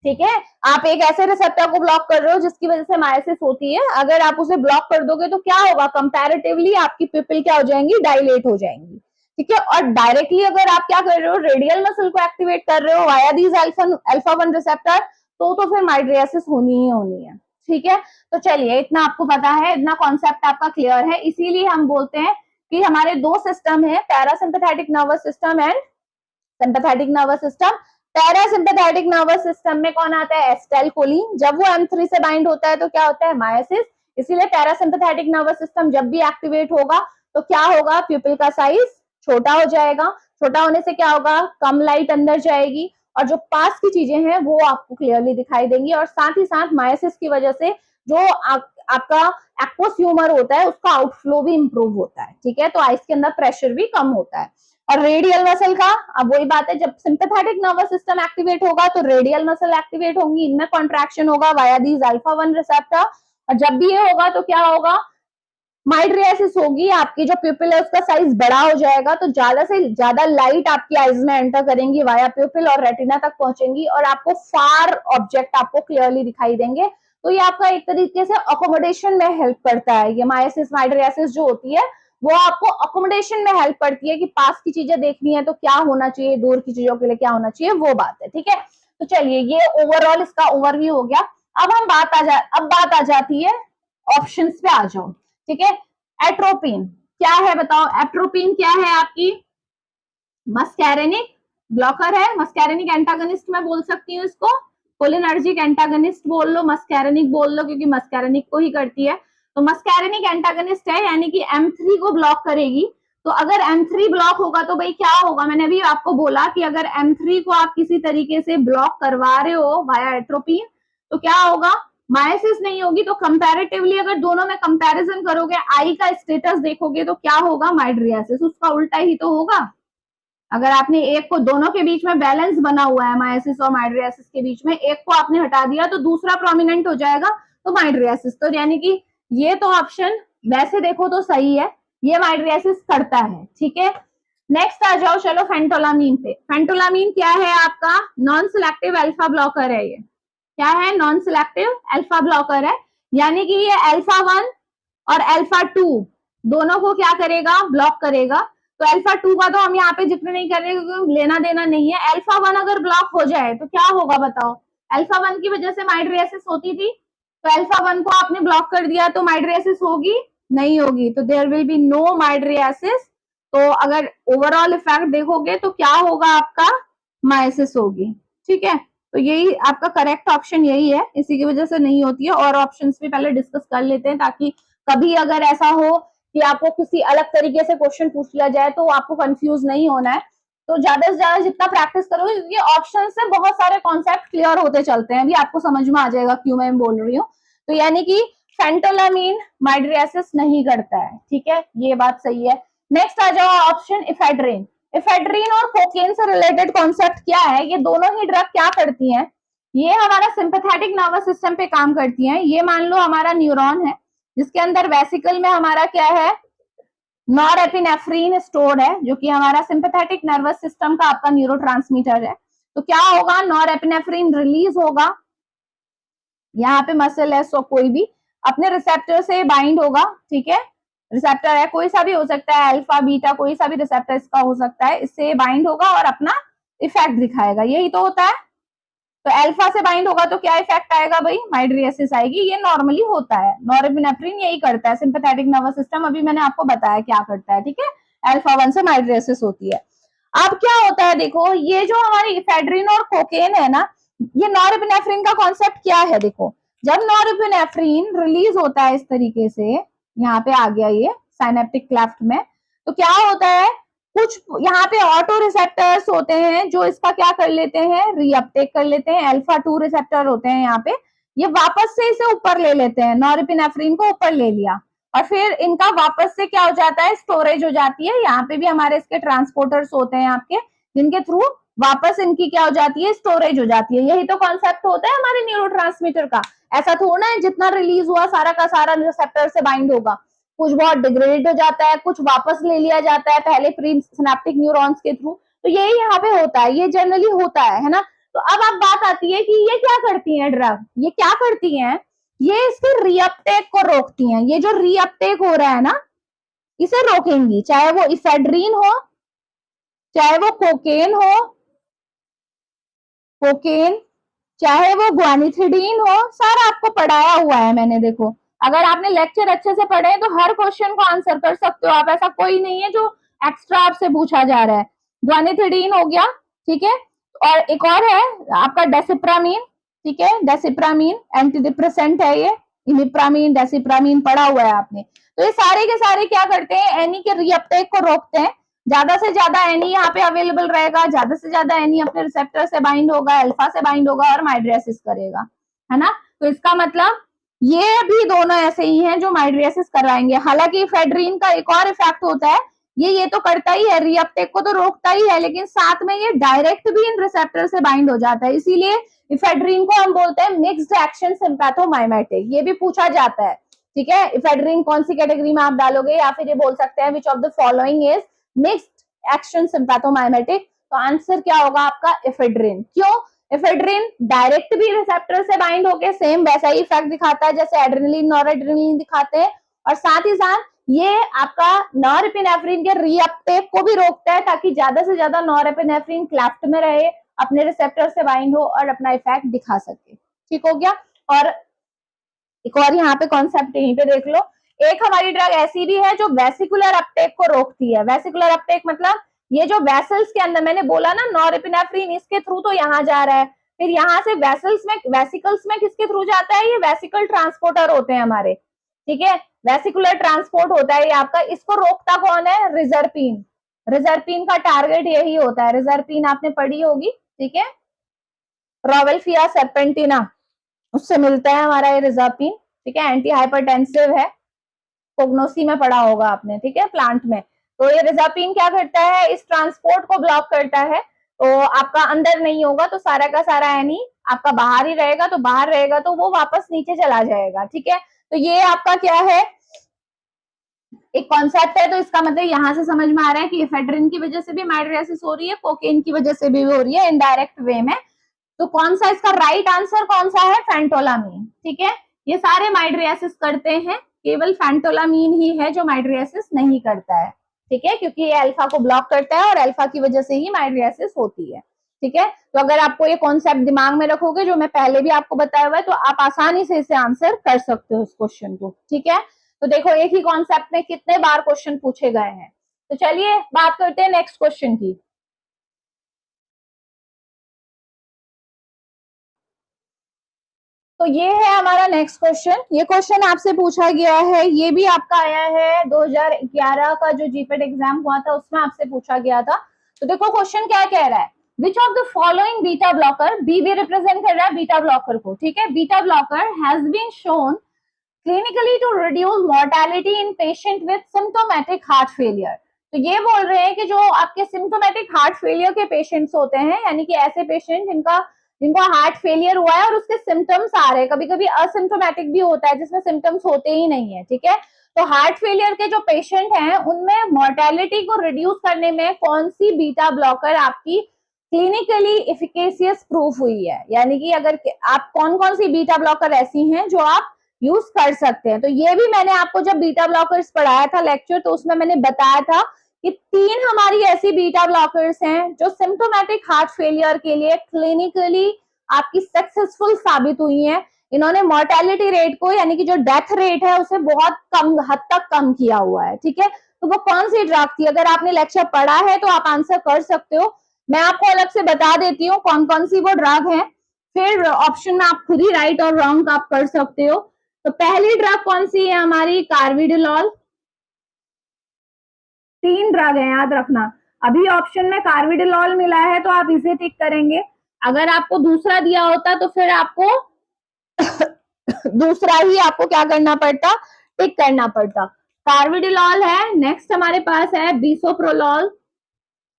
ठीक है। आप एक ऐसे रिसेप्टर को ब्लॉक कर रहे हो जिसकी वजह से मायोसिस होती है, अगर आप उसे ब्लॉक कर दोगे तो क्या होगा, कंपैरेटिवली आपकी प्यूपिल क्या हो जाएंगी, डायलेट हो जाएंगी, ठीक है। और डायरेक्टली अगर आप क्या कर रहे हो, रेडियल मसल को एक्टिवेट कर रहे हो वाया दीज अल्फा 1 रिसेप्टर, तो फिर माइड्रियासिस होनी ही होनी है, ठीक है। तो चलिए, इतना आपको पता है, इतना कॉन्सेप्ट आपका क्लियर है। इसीलिए हम बोलते हैं कि हमारे दो सिस्टम है, parasympathetic nervous system and sympathetic nervous system. Parasympathetic nervous system में कौन आता है, एसिटाइलकोलिन, जब वो M3 से बाइंड होता है तो क्या होता है, मायोसिस। इसीलिए पैरासिम्पैथेटिक नर्वस सिस्टम जब भी एक्टिवेट होगा तो क्या होगा, प्यूपिल का साइज छोटा हो जाएगा, छोटा होने से क्या होगा, कम लाइट अंदर जाएगी, और जो पास की चीजें हैं वो आपको क्लियरली दिखाई देंगी, और साथ ही साथ मायोसिस की वजह से जो आपका एक्वस ह्यूमर होता है उसका आउटफ्लो भी इंप्रूव होता है, ठीक है। तो आइस के अंदर प्रेशर भी कम होता है। और रेडियल मसल का, अब वही बात है, जब सिंपैथेटिक नर्वस सिस्टम एक्टिवेट होगा तो रेडियल मसल एक्टिवेट होंगी, इनमें कॉन्ट्रैक्शन होगा वाया दीज अल्फा 1 रिसेप्टर, और जब भी ये होगा तो क्या होगा, माइड्रियासिस होगी, आपकी जो प्यूपिल है उसका साइज बड़ा हो जाएगा, तो ज्यादा से ज्यादा लाइट आपकी आईज में एंटर करेंगी वाया प्यूपिल और रेटिना तक पहुंचेंगी और आपको फार ऑब्जेक्ट आपको क्लियरली दिखाई देंगे। तो ये आपका एक तरीके से अकोमोडेशन में हेल्प करता है। ये माइसिस माइड्रियासिस जो होती है वो आपको अकोमोडेशन में हेल्प करती है कि पास की चीजें देखनी है तो क्या होना चाहिए, दूर की चीजों के लिए क्या होना चाहिए, वो बात है। ठीक है, तो चलिए ये ओवरऑल इसका ओवरव्यू हो गया। अब बात आ जाती है ऑप्शंस पे आ जाओ। ठीक है, एट्रोपिन क्या है बताओ? एट्रोपिन क्या है? आपकी मस्कैरेनिक ब्लॉकर है, मस्कैरेनिक एंटागनिस्ट मैं बोल सकती हूँ इसको, कोलिनर्जिक एंटागनिस्ट बोल लो, मस्कैरेनिक बोल लो, क्योंकि मस्कैरेनिक को ही करती है। तो मस्कैरेनिक एंटागनिस्ट है, यानी कि M3 को ब्लॉक करेगी। तो अगर M3 ब्लॉक होगा तो भाई क्या होगा? मैंने अभी आपको बोला कि अगर M3 को आप किसी तरीके से ब्लॉक करवा रहे हो वाया एट्रोपिन तो क्या होगा? माइसिस नहीं होगी। तो कंपैरेटिवली अगर दोनों में कंपैरिजन करोगे, आई का स्टेटस देखोगे तो क्या होगा? माइड्रियासिस, उसका उल्टा ही तो होगा। अगर आपने एक को, दोनों के बीच में बैलेंस बना हुआ है माइसिस और माइड्रियासिस के बीच में, एक को आपने हटा दिया तो दूसरा प्रोमिनेंट हो जाएगा, तो माइड्रियासिस। तो यानी कि ये तो ऑप्शन वैसे देखो तो सही है, ये माइड्रियासिस करता है। ठीक है, नेक्स्ट आ जाओ चलो फेंटोलामीन पे। फेंटोलामीन क्या है? आपका नॉन सिलेक्टिव अल्फा ब्लॉकर है। ये क्या है? नॉन सिलेक्टिव अल्फा ब्लॉकर है, यानी कि ये अल्फा 1 और अल्फा 2 दोनों को क्या करेगा? ब्लॉक करेगा। तो अल्फा 2 का तो हम यहाँ पे जिक्र नहीं कर रहे क्योंकि लेना देना नहीं है। अल्फा 1 अगर ब्लॉक हो जाए तो क्या होगा बताओ? अल्फा 1 की वजह से माइड्रियासिस होती थी, तो अल्फा 1 को आपने ब्लॉक कर दिया तो माइड्रियासिस होगी? नहीं होगी। तो there will be no mydriasis. तो अगर ओवरऑल इफेक्ट देखोगे तो क्या होगा? आपका माइसिस होगी। ठीक है, तो यही आपका करेक्ट ऑप्शन यही है, इसी की वजह से नहीं होती है। और ऑप्शंस भी पहले डिस्कस कर लेते हैं ताकि कभी अगर ऐसा हो कि आपको किसी अलग तरीके से क्वेश्चन पूछ लिया जाए तो आपको कंफ्यूज नहीं होना है। तो ज्यादा से ज्यादा जितना प्रैक्टिस करोगे, ये ऑप्शन से बहुत सारे कॉन्सेप्ट क्लियर होते चलते हैं, अभी आपको समझ में आ जाएगा क्यों मैं बोल रही हूँ। तो यानी कि फेंटोलामीन माइड्रियासिस नहीं करता है। ठीक है, ये बात सही है। नेक्स्ट आ जाओ ऑप्शन इफेड्रिन। इफेड्रिन और कोकेन से रिलेटेड कॉन्सेप्ट क्या है? ये दोनों ही ड्रग क्या करती हैं? ये हमारा सिंपैथेटिक नर्वस सिस्टम पे काम करती हैं। ये मान लो हमारा न्यूरॉन है जिसके अंदर वेसिकल में हमारा क्या है? नॉरएपिनेफ्रिन स्टोर्ड है, जो कि हमारा सिंपैथेटिक नर्वस सिस्टम का आपका न्यूरोट्रांसमीटर है। तो क्या होगा? नॉरएपिनेफ्रिन रिलीज होगा, यहाँ पे मसल है सो कोई भी अपने रिसेप्टर से बाइंड होगा। ठीक है, रिसेप्टर है कोई सा भी हो सकता है, अल्फा बीटा कोई सा भी रिसेप्टर इसका हो सकता है, इससे बाइंड होगा और अपना इफेक्ट दिखाएगा। यही तो होता है। तो अल्फा से बाइंड होगा तो क्या इफेक्ट आएगा भाई? माइड्रियासिस आएगी। ये नॉर्मली होता है, नॉरएपिनेफ्रिन यही करता है, सिंपैथेटिक नर्वस सिस्टम अभी मैंने आपको बताया क्या करता है। ठीक है, अल्फा 1 से माइड्रियासिस होती है। अब क्या होता है देखो, ये जो हमारी इफेड्रिन और कोकेन है ना, ये नॉरएपिनेफ्रिन का कॉन्सेप्ट क्या है? देखो, जब नॉरएपिनेफ्रिन रिलीज होता है इस तरीके से, यहाँ पे आ गया ये साइनेप्टिक क्लेफ्ट में, तो क्या होता है? कुछ यहाँ पे ऑटो रिसेप्टर्स होते हैं जो इसका क्या कर लेते हैं? रीअपटेक कर लेते हैं। अल्फा 2 रिसेप्टर होते हैं यहाँ पे, ये वापस से इसे ऊपर ले लेते हैं, नॉरएपिनेफ्रिन को ऊपर ले लिया और फिर इनका वापस से क्या हो जाता है? स्टोरेज हो जाती है। यहाँ पे भी हमारे इसके ट्रांसपोर्टर्स होते हैं आपके, जिनके थ्रू वापस इनकी क्या हो जाती है? स्टोरेज हो जाती है। यही तो कॉन्सेप्ट होता है हमारे न्यूरोट्रांसमीटर का। ऐसा थोड़ा है जितना रिलीज हुआ सारा का सारा रिसेप्टर से बाइंड होगा, कुछ बहुत डिग्रेड हो जाता है, कुछ वापस ले लिया जाता है पहले प्री सिनेप्टिक न्यूरॉन्स के थ्रू। तो यही यहाँ पे होता है, ये जनरली होता है ना। तो अब बात आती है कि ये क्या करती हैं ड्रग? ये क्या करती हैं? ये इसके रीअपटेक को रोकती हैं। ये जो रीअपटेक हो रहा है ना, इसे रोकेंगी, चाहे वो इफेड्रिन हो, चाहे वो कोकेन, चाहे वो ग्वानिथिडीन हो, सारा आपको पढ़ाया हुआ है मैंने। देखो, अगर आपने लेक्चर अच्छे से पढ़े तो हर क्वेश्चन को आंसर कर सकते हो आप, ऐसा कोई नहीं है जो एक्स्ट्रा आपसे पूछा जा रहा है। ग्वानिथिडीन हो गया, ठीक है, और एक और है आपका डेसिप्रामीन। ठीक है, डेसिप्रामीन एंटी डिप्रेसेंट है, ये इमिप्रामीन, डेसिप्रामीन पढ़ा हुआ है आपने। तो ये सारे के सारे क्या करते हैं? एनी के रीअपटेक को रोकते हैं। ज्यादा से ज्यादा एनी यहाँ पे अवेलेबल रहेगा, ज्यादा से ज्यादा एनी अपने रिसेप्टर से बाइंड होगा, अल्फा से बाइंड होगा और माइड्रियासिस करेगा, है ना। तो इसका मतलब ये भी दोनों ऐसे ही हैं जो माइड्रियासिस करवाएंगे। हालांकि फेड्रीन का एक और इफेक्ट होता है, ये तो करता ही है, रीअपटेक को तो रोकता ही है, लेकिन साथ में ये डायरेक्ट भी इन रिसेप्टर से बाइंड हो जाता है। इसीलिए इफेड्रीन को हम बोलते हैं मिक्स्ड एक्शन सिम्पैथोमाइमेटिक, ये भी पूछा जाता है। ठीक है, इफेड्रिन कौन सी कैटेगरी में आप डालोगे, या फिर ये बोल सकते हैं विच of the following is mixed action sympathomimetic, तो आंसर क्या होगा आपका इफेड्रिन। क्यों, इफेड्रिन डायरेक्ट भी रिसेप्टर से बाइंड होके सेम वैसा ही इफेक्ट दिखाता है जैसे एड्रेनलिन नॉरएड्रेनलिन दिखाते हैं, और साथ ही साथ ये आपका नॉरएपिनेफ्रिन के रीअपटेक को भी रोकता है ताकि ज्यादा से ज्यादा नॉरएपिनेफ्रिन क्लेफ्ट में रहे, अपने रिसेप्टर से बाइंड हो और अपना इफेक्ट दिखा सके। ठीक हो गया। और एक और यहाँ पे कॉन्सेप्ट यहीं पे देख लो, एक हमारी ड्रग ऐसी भी है जो वेसिकुलर अपटेक को रोकती है। वेसिकुलर अपटेक मतलब ये जो वेसल्स के अंदर, मैंने बोला ना नॉरएपिनेफ्रिन इसके थ्रू तो यहाँ जा रहा है, फिर यहाँ से वेसल्स में, वेसिकल्स में किसके थ्रू जाता है, ये वेसिकल ट्रांसपोर्टर होते हैं हमारे, ठीक है, वेसिकुलर ट्रांसपोर्ट होता है ये आपका। इसको रोकता कौन है, रिजर्पिन। रिजर्पिन का टारगेट यही होता है, रिजर्पिन आपने पढ़ी होगी, ठीक है, रोवेल्फिया सर्पेंटिना उससे मिलता है हमारा ये रिजर्पिन, ठीक है, एंटी हाइपरटेंसिव है, कोग्नोसी में पढ़ा होगा आपने, ठीक है, प्लांट में। तो ये रिजर्पिन क्या करता है, इस ट्रांसपोर्ट को ब्लॉक करता है, तो आपका अंदर नहीं होगा तो सारा का सारा एनी आपका बाहर ही रहेगा, तो बाहर रहेगा तो वो वापस नीचे चला जाएगा, ठीक है। तो ये आपका क्या है, एक कॉन्सेप्ट है, तो इसका मतलब यहाँ से समझ में आ रहा है कि इफेड्रिन की वजह से भी माइड्रियासिस हो रही है, कोकेन की वजह से भी हो रही है इनडायरेक्ट वे में। तो कौन सा इसका राइट आंसर कौन सा है, फेंटोलामीन, ठीक है। ये सारे माइड्रियासिस करते हैं, केवल फेंटोलामीन ही है जो माइड्रियासिस नहीं करता है, ठीक है, क्योंकि ये अल्फा को ब्लॉक करता है और अल्फा की वजह से ही माइड्रियासिस होती है, ठीक है। तो अगर आपको ये कॉन्सेप्ट दिमाग में रखोगे जो मैं पहले भी आपको बताया हुआ है, तो आप आसानी से इसे आंसर कर सकते हो इस क्वेश्चन को, ठीक है। तो देखो एक ही कॉन्सेप्ट में कितने बार क्वेश्चन पूछे गए हैं। तो चलिए बात करते हैं नेक्स्ट क्वेश्चन की। तो ये है हमारा नेक्स्ट क्वेश्चन। ये क्वेश्चन आपसे पूछा गया है, ये भी आपका आया है 2011 का जो जीपेट एग्जाम हुआ था उसमें आपसे पूछा गया था। तो देखो क्वेश्चन क्या कह रहा है, which of the following beta blocker, B भी रिप्रेजेंट कर रहा है बीटा ब्लॉकर को, ठीक है, beta blocker has been shown clinically to reduce mortality in patient with symptomatic heart failure. तो ये बोल रहे हैं कि जो आपके सिम्टोमेटिक हार्ट फेलियर के पेशेंट्स होते हैं, यानी कि ऐसे पेशेंट जिनका हार्ट फेलियर हुआ है और उसके सिम्टम्स आ रहे हैं, कभी कभी असिम्टोमेटिक भी होता है जिसमें सिम्टम्स होते ही नहीं है, ठीक है। तो हार्ट फेलियर के जो पेशेंट हैं उनमें मोर्टेलिटी को रिड्यूस करने में कौन सी बीटा ब्लॉकर आपकी क्लिनिकली एफिकेशियस प्रूफ हुई है, यानी कि अगर आप कौन कौन सी बीटा ब्लॉकर ऐसी हैं जो आप यूज कर सकते हैं। तो ये भी मैंने आपको जब बीटा ब्लॉकर्स पढ़ाया था लेक्चर, तो उसमें मैंने बताया था कि 3 हमारी ऐसी बीटा ब्लॉकर्स हैं जो सिम्टोमेटिक हार्ट फेलियर के लिए क्लिनिकली आपकी सक्सेसफुल साबित हुई हैं। इन्होंने मोर्टेलिटी रेट को, यानी कि जो डेथ रेट है उसे बहुत कम हद तक कम किया हुआ है, ठीक है। तो वो कौन सी ड्रग थी, अगर आपने लेक्चर पढ़ा है तो आप आंसर कर सकते हो, मैं आपको अलग से बता देती हूँ कौन कौन सी वो ड्रग है, फिर ऑप्शन में आप खुद ही राइट और रॉन्ग आप कर सकते हो। तो पहली ड्रग कौन सी है हमारी, कार्विडोल। 3 ड्रग है याद रखना, अभी ऑप्शन में कार्विडोल मिला है तो आप इसे टिक करेंगे, अगर आपको दूसरा दिया होता तो फिर आपको दूसरा ही आपको क्या करना पड़ता, टिक करना पड़ता। कार्विडोल है, नेक्स्ट हमारे पास है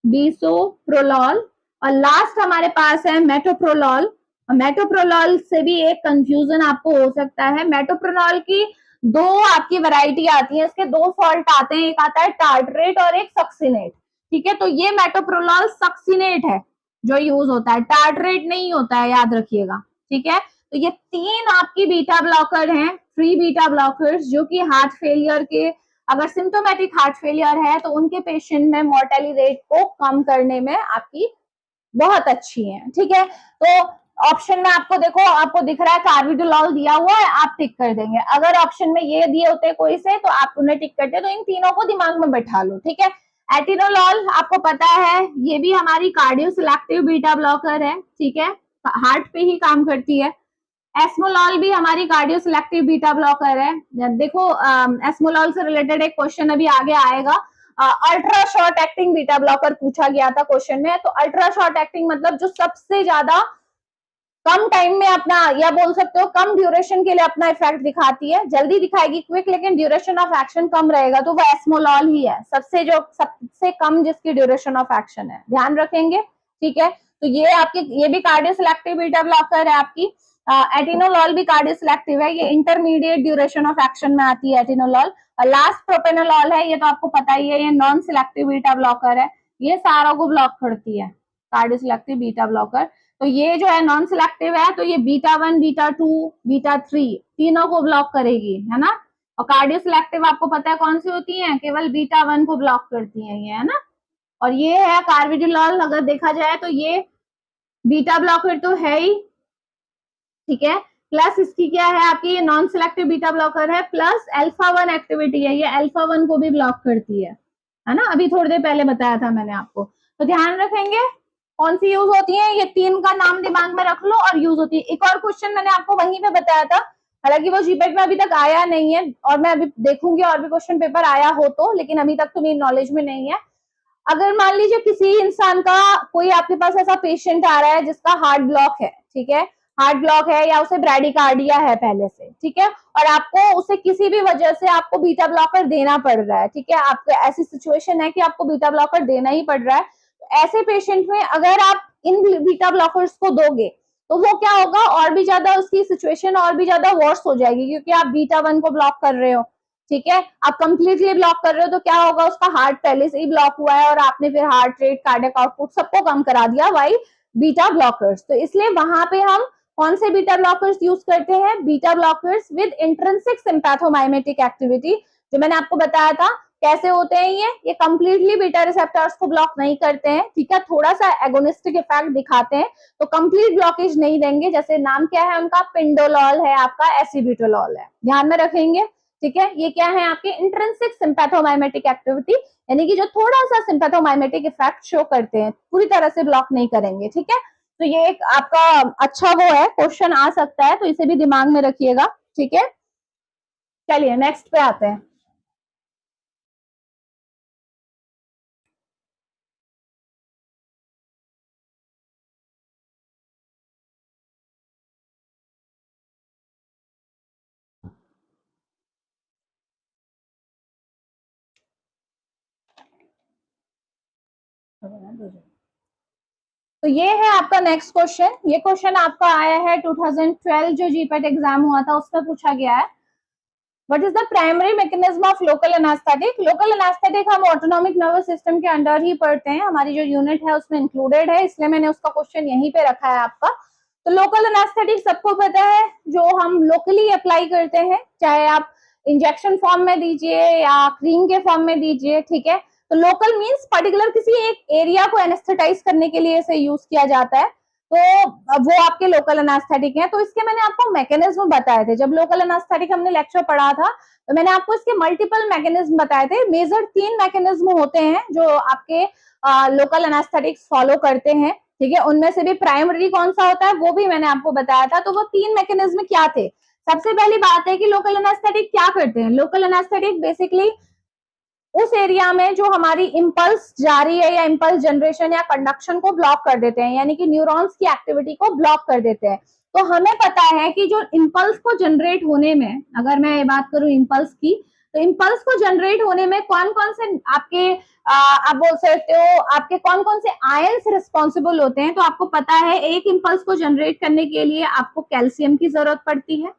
बिसोप्रोलोल, और लास्ट हमारे पास है मेटोप्रोलोल। मेटोप्रोलोल से भी एक कंफ्यूजन आपको हो सकता है, मेटोप्रोलोल की 2 आपकी वैरायटी आती है, इसके 2 सॉल्ट आते हैं, एक आता है टार्ट्रेट और एक सक्सिनेट, ठीक है। तो ये मेटोप्रोलोल सक्सिनेट है जो यूज होता है, टार्ट्रेट नहीं होता है, याद रखिएगा, ठीक है। तो ये 3 आपकी बीटा ब्लॉकर हैं, फ्री बीटा ब्लॉकर्स, जो कि हार्ट फेलियर के, अगर सिम्टोमेटिक हार्ट फेलियर है तो उनके पेशेंट में मोर्टेलिटी रेट को कम करने में आपकी बहुत अच्छी है, ठीक है। तो ऑप्शन में आपको देखो, आपको दिख रहा है कार्विडोल दिया हुआ है, आप टिक कर देंगे। अगर ऑप्शन में ये दिए होते कोई से तो आप उन्हें टिक करते, तो इन तीनों को दिमाग में बैठा लो, ठीक है। एटिनोलॉल आपको पता है, ये भी हमारी कार्डियो सिलेक्टिव बीटा ब्लॉकर है, ठीक है, हार्ट पे ही काम करती है। एस्मोलॉल भी हमारी कार्डियो सिलेक्टिव बीटा ब्लॉकर है। देखो एस्मोलॉल से रिलेटेड एक क्वेश्चन अभी आगे आएगा, ultra short acting beta blocker पूछा गया था क्वेश्चन में। तो अल्ट्रा शॉर्ट एक्टिंग मतलब जो सबसे ज्यादा कम टाइम में अपना, या बोल सकते हो कम ड्यूरेशन के लिए अपना इफेक्ट दिखाती है, जल्दी दिखाएगी क्विक, लेकिन ड्यूरेशन ऑफ एक्शन कम रहेगा, तो वो एस्मोलॉल ही है, सबसे कम जिसकी ड्यूरेशन ऑफ एक्शन है, ध्यान रखेंगे, ठीक है। तो ये आपकी, ये भी कार्डियो सिलेक्टिव बीटा ब्लॉकर है आपकी। एटिनोलॉल भी कार्डियोसिलेक्टिव है, ये इंटरमीडिएट ड्यूरेशन ऑफ एक्शन में आती है एटिनोलॉल। लास्ट प्रोपेनोलॉल है, ये तो आपको पता ही है, ये नॉन सिलेक्टिव बीटा ब्लॉकर है, ये सारों को ब्लॉक करती है, कार्डियोसिलेक्टिव बीटा ब्लॉकर। तो ये जो है नॉन सिलेक्टिव है, तो ये बीटा 1, बीटा 2, बीटा 3 तीनों को ब्लॉक करेगी, है ना। और कार्डियोसिलेक्टिव आपको पता है कौन सी होती है, केवल बीटा 1 को ब्लॉक करती है ये, है ना। और ये है कार्बिडिलॉल, अगर देखा जाए तो ये बीटा ब्लॉकर तो है ही, ठीक है, प्लस इसकी क्या है आपकी, ये नॉन सिलेक्टिव बीटा ब्लॉकर है, प्लस अल्फा 1 एक्टिविटी है, ये अल्फा 1 को भी ब्लॉक करती है ना। अभी थोड़ी देर पहले बताया था मैंने आपको। तो ध्यान रखेंगे कौन सी यूज होती है, ये तीन का नाम दिमाग में रख लो और यूज होती है। एक और क्वेश्चन मैंने आपको वहीं पे बताया था, हालांकि वो जीपेट में अभी तक आया नहीं है, और मैं अभी देखूंगी और भी क्वेश्चन पेपर आया हो तो, लेकिन अभी तक तो मेरी नॉलेज में नहीं है। अगर मान लीजिए किसी इंसान का, कोई आपके पास ऐसा पेशेंट आ रहा है जिसका हार्ट ब्लॉक है, ठीक है, हार्ट ब्लॉक है या उसे ब्रैडिकार्डिया है पहले से, ठीक है, और आपको उसे किसी भी वजह से आपको बीटा ब्लॉकर देना पड़ रहा है, ठीक है, आपको ऐसी सिचुएशन है कि आपको बीटा ब्लॉकर देना ही पड़ रहा है, तो ऐसे पेशेंट में अगर आप इन बीटा ब्लॉकर्स को दोगे तो वो क्या होगा, और भी ज्यादा उसकी सिचुएशन और भी ज्यादा वर्स हो जाएगी, क्योंकि आप बीटा 1 को ब्लॉक कर रहे हो, ठीक है, आप कंप्लीटली ब्लॉक कर रहे हो, तो क्या होगा, उसका हार्ट पहले से ही ब्लॉक हुआ है और आपने फिर हार्ट रेट, कार्डियक आउटपुट सबको कम करा दिया बाई बीटा ब्लॉकर्स। तो इसलिए वहां पे हम कौन से बीटा ब्लॉकर्स यूज करते हैं, beta blockers with intrinsic sympathomimetic activity, जो मैंने आपको बताया था कैसे होते हैं ये कंप्लीटली बीटा रिसेप्टर्स को ब्लॉक नहीं करते हैं, ठीक है, थोड़ा सा एगोनिस्टिक इफेक्ट दिखाते हैं, तो कंप्लीट ब्लॉकेज नहीं देंगे। जैसे नाम क्या है उनका, पिंडोलॉल है आपका, एसिबिटोलॉल है, ध्यान में रखेंगे, ठीक है। ये क्या है आपके, इंट्रिंसिक सिंपैथोमाइमेटिक एक्टिविटी, यानी कि जो थोड़ा सा सिंपैथोमाइमेटिक इफेक्ट शो करते हैं, पूरी तरह से ब्लॉक नहीं करेंगे, ठीक है। तो ये एक आपका अच्छा वो है, क्वेश्चन आ सकता है, तो इसे भी दिमाग में रखिएगा, ठीक है। चलिए नेक्स्ट पे आते हैं। तो ये है आपका नेक्स्ट क्वेश्चन, ये क्वेश्चन आपका आया है 2012 जो जीपेट एग्जाम हुआ था उसमें पूछा गया है। What is the primary mechanism of local anaesthetic. Local anaesthetic हम ऑटोनॉमिक नर्वस सिस्टम के अंडर ही पढ़ते हैं, हमारी जो यूनिट है उसमें इंक्लूडेड है, इसलिए मैंने उसका क्वेश्चन यहीं पे रखा है आपका। तो लोकल एनेस्थेटिक सबको पता है, जो हम लोकली अप्लाई करते हैं, चाहे आप इंजेक्शन फॉर्म में दीजिए या क्रीम के फॉर्म में दीजिए, ठीक है। तो लोकल मीन्स पर्टिकुलर किसी एक एरिया को एनेस्थेटाइज करने के लिए इसे यूज किया जाता है, तो वो आपके लोकल एनेस्थेटिक है। तो इसके मैंने आपको मैकेनिज्म बताए थे, जब लोकल एनेस्थेटिक हमने लेक्चर पढ़ा था तो मैंने आपको इसके मल्टीपल मैकेनिज्म बताए थे। मेजर 3 मैकेनिज्म होते हैं जो आपके लोकल एनेस्थेटिक्स फॉलो करते हैं, ठीक है। उनमें से भी प्राइमरी कौन सा होता है वो भी मैंने आपको बताया था। तो वो 3 मैकेनिज्म क्या थे, सबसे पहली बात है कि लोकल एनेस्थेटिक क्या करते हैं। लोकल एनेस्थेटिक बेसिकली उस एरिया में जो हमारी इंपल्स जारी है या इंपल्स जनरेशन या कंडक्शन को ब्लॉक कर देते हैं, यानी कि न्यूरॉन्स की एक्टिविटी को ब्लॉक कर देते हैं। तो हमें पता है कि जो इंपल्स को जनरेट होने में, अगर मैं बात करूं इंपल्स की, तो इंपल्स को जनरेट होने में कौन कौन से आपके आप बोल सकते हो आपके कौन कौन से आयंस रिस्पॉन्सिबल होते हैं। तो आपको पता है एक इंपल्स को जनरेट करने के लिए आपको कैल्शियम की जरूरत पड़ती है,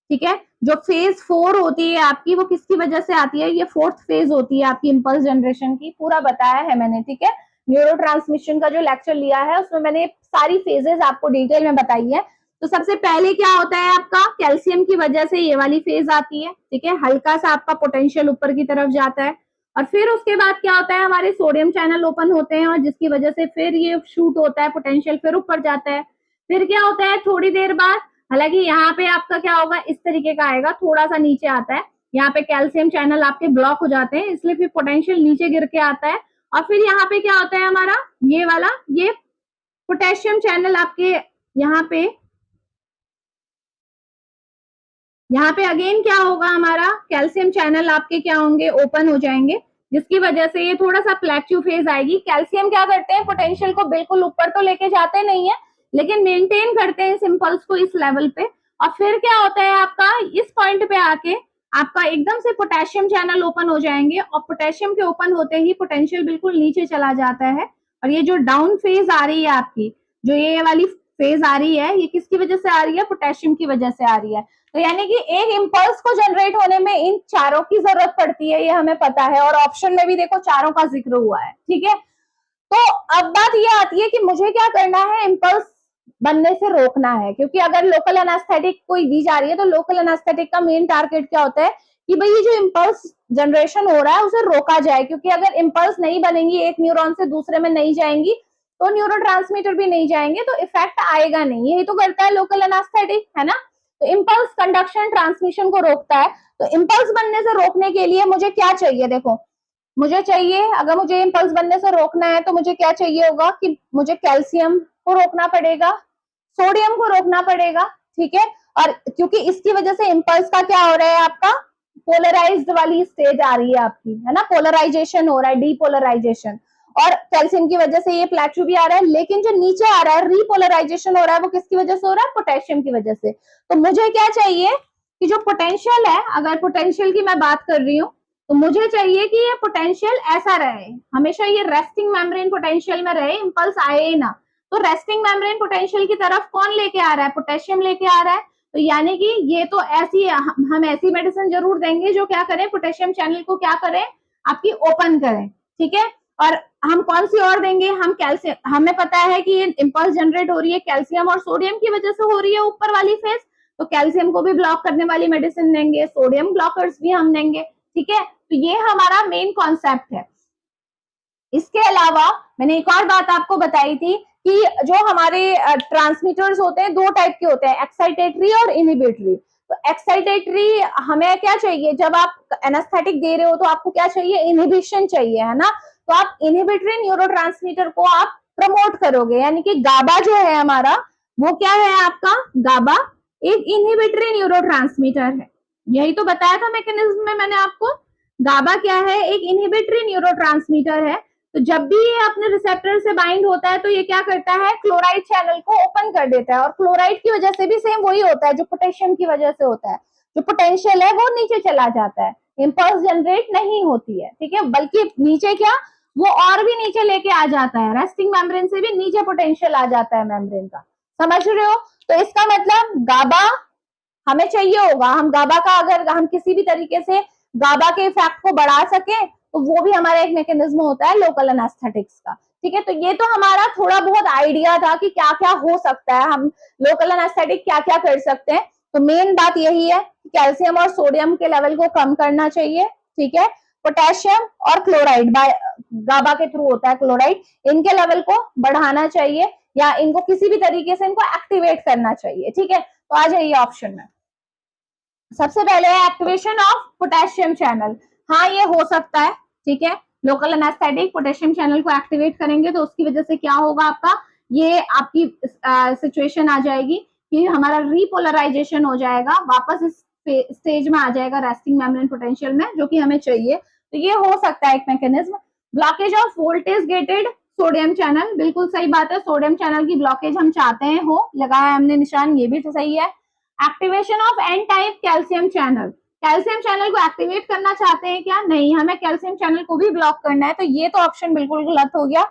ठीक है। जो फेज 4 होती है आपकी, वो किसकी वजह से आती है, ये 4th फेज होती है आपकी इंपल्स जनरेशन की, पूरा बताया है मैंने, ठीक है। न्यूरोट्रांसमिशन का जो लेक्चर लिया है उसमें मैंने सारी फेजेस आपको डिटेल में बताई है। तो सबसे पहले क्या होता है आपका, कैल्शियम की वजह से ये वाली फेज आती है, ठीक है, हल्का सा आपका पोटेंशियल ऊपर की तरफ जाता है, और फिर उसके बाद क्या होता है, हमारे सोडियम चैनल ओपन होते हैं और जिसकी वजह से फिर ये शूट होता है, पोटेंशियल फिर ऊपर जाता है। फिर क्या होता है थोड़ी देर बाद, हालांकि यहाँ पे आपका क्या होगा, इस तरीके का आएगा, थोड़ा सा नीचे आता है, यहाँ पे कैल्शियम चैनल आपके ब्लॉक हो जाते हैं, इसलिए फिर पोटेंशियल नीचे गिर के आता है। और फिर यहाँ पे क्या होता है हमारा, ये वाला, ये पोटेशियम चैनल आपके यहाँ पे अगेन क्या होगा, हमारा कैल्शियम चैनल आपके क्या होंगे, ओपन हो जाएंगे, जिसकी वजह से ये थोड़ा सा प्लेट्यू फेज आएगी। कैल्शियम क्या करते हैं, पोटेंशियल को बिल्कुल ऊपर तो लेके जाते नहीं है, लेकिन मेंटेन करते हैं इस इंपल्स को इस लेवल पे। और फिर क्या होता है आपका, इस पॉइंट पे आके आपका एकदम से पोटेशियम चैनल ओपन हो जाएंगे, और पोटेशियम के ओपन होते ही पोटेंशियल बिल्कुल नीचे चला जाता है। और ये जो डाउन फेज आ रही है आपकी, जो ये वाली फेज आ रही है, ये किसकी वजह से आ रही है? पोटेशियम की वजह से आ रही है। तो यानी कि एक इंपल्स को जनरेट होने में इन चारों की जरूरत पड़ती है, ये हमें पता है, और ऑप्शन में भी देखो चारों का जिक्र हुआ है, ठीक है। तो अब बात ये आती है कि मुझे क्या करना है, इंपल्स बनने से रोकना है, क्योंकि अगर लोकल एनेस्थेटिक कोई दी जा रही है तो लोकल एनेस्थेटिक का मेन टारगेट क्या होता है कि भाई ये जो इंपल्स जनरेशन हो रहा है उसे रोका जाए, क्योंकि अगर इंपल्स नहीं बनेंगी, एक न्यूरॉन से दूसरे में नहीं जाएंगी, तो न्यूरोट्रांसमीटर भी नहीं जाएंगे, तो इफेक्ट आएगा नहीं। यही तो करता है लोकल एनेस्थेटिक, है ना। तो इंपल्स कंडक्शन ट्रांसमिशन को रोकता है। तो इंपल्स बनने से रोकने के लिए मुझे क्या चाहिए? देखो, मुझे चाहिए, अगर मुझे इंपल्स बनने से रोकना है तो मुझे क्या चाहिए होगा कि मुझे कैल्शियम को रोकना पड़ेगा, सोडियम को रोकना पड़ेगा, ठीक है। और क्योंकि इसकी वजह से इंपल्स का क्या हो रहा है, आपका पोलराइज्ड वाली स्टेज आ रही है आपकी, है ना, पोलराइजेशन हो रहा है, डीपोलराइजेशन, और कैल्शियम की वजह से ये प्लेटो भी आ रहा है। लेकिन जो नीचे आ रहा है, रीपोलराइजेशन हो रहा है, वो किसकी वजह से हो रहा है? पोटेशियम की वजह से। तो मुझे क्या चाहिए कि जो पोटेंशियल है, अगर पोटेंशियल की मैं बात कर रही हूँ, तो मुझे चाहिए कि ये पोटेंशियल ऐसा रहे, हमेशा ये रेस्टिंग मेम्ब्रेन पोटेंशियल में रहे, इंपल्स आए ही ना। तो रेस्टिंग मेम्ब्रेन पोटेंशियल की तरफ कौन लेके आ रहा है? पोटेशियम लेके आ रहा है। तो यानी कि ये तो ऐसी, हम ऐसी मेडिसिन जरूर देंगे जो क्या करें, पोटेशियम चैनल को क्या करें, आपकी ओपन करें, ठीक है। और हम कौन सी और देंगे? हम कैल्शियम, हमें पता है कि ये इंपल्स जनरेट हो रही है कैल्शियम और सोडियम की वजह से हो रही है ऊपर वाली फेज, तो कैल्शियम को भी ब्लॉक करने वाली मेडिसिन देंगे, सोडियम ब्लॉकर्स भी हम देंगे, ठीक है। तो ये हमारा मेन कॉन्सेप्ट है। इसके अलावा मैंने एक और बात आपको बताई थी कि जो हमारे ट्रांसमीटर्स होते हैं, दो टाइप के होते हैं, एक्साइटेटरी और इनहिबिटरी। तो एक्साइटेटरी हमें क्या चाहिए, जब आप एनेस्थेटिक दे रहे हो तो आपको क्या चाहिए? इनहिबिशन चाहिए, है ना। तो आप इनहिबिटरी न्यूरोट्रांसमीटर को आप प्रमोट करोगे, यानी कि गाबा जो है हमारा, वो क्या है आपका? गाबा एक इनहिबिटरी न्यूरोट्रांसमीटर है। यही तो बताया था मैकेनिज्म में मैंने आपको। गाबा क्या है? एक इनहिबिटरी न्यूरोट्रांसमीटर है। तो जब भी ये अपने रिसेप्टर से बाइंड होता है तो ये क्या करता है? क्लोराइड चैनल को ओपन कर देता है, और क्लोराइड की वजह से भी सेम वही होता है जो पोटेशियम की वजह से होता है, जो पोटेंशियल है वो नीचे चला जाता है, इंपल्स जनरेट नहीं होती है, ठीक है। बल्कि नीचे क्या, वो और भी नीचे लेके आ जाता है, रेस्टिंग मेम्ब्रेन से भी नीचे पोटेंशियल आ जाता है मेम्ब्रेन का, समझ रहे हो। तो इसका मतलब गाबा हमें चाहिए होगा, हम गाबा का, अगर हम किसी भी तरीके से गाबा के इफेक्ट को बढ़ा सके तो वो भी हमारा एक मैकेनिज्म होता है लोकल एनेस्थेटिक्स का, ठीक है। तो ये तो हमारा थोड़ा बहुत आइडिया था कि क्या क्या हो सकता है, हम लोकल एनेस्थेटिक क्या क्या कर सकते हैं। तो मेन बात यही है कि कैल्शियम और सोडियम के लेवल को कम करना चाहिए, ठीक है। पोटेशियम और क्लोराइड बाय गाबा के थ्रू होता है क्लोराइड, इनके लेवल को बढ़ाना चाहिए, या इनको किसी भी तरीके से इनको एक्टिवेट करना चाहिए, ठीक है। तो आ जाइए ऑप्शन में। सबसे पहले है एक्टिवेशन ऑफ पोटेशियम चैनल। हाँ, ये हो सकता है, ठीक है। लोकल एनेस्थेटिक पोटेशियम चैनल को एक्टिवेट करेंगे तो उसकी वजह से क्या होगा आपका, ये आपकी सिचुएशन आ जाएगी कि हमारा रीपोलराइजेशन हो जाएगा, वापस इस स्टेज में आ जाएगा रेस्टिंग मेम्ब्रेन पोटेंशियल में, जो कि हमें चाहिए। तो ये हो सकता है एक mechanism. Blockage of voltage gated sodium channel, बिल्कुल सही बात है, सोडियम चैनल की ब्लॉकेज हम चाहते हैं हो, लगाया हमने निशान, ये भी तो सही है। Activation of N type calcium channel, calcium channel को एक्टिवेट करना चाहते हैं क्या? नहीं, हमें कैल्शियम चैनल को भी ब्लॉक करना है, तो ये तो ऑप्शन बिल्कुल गलत हो गया।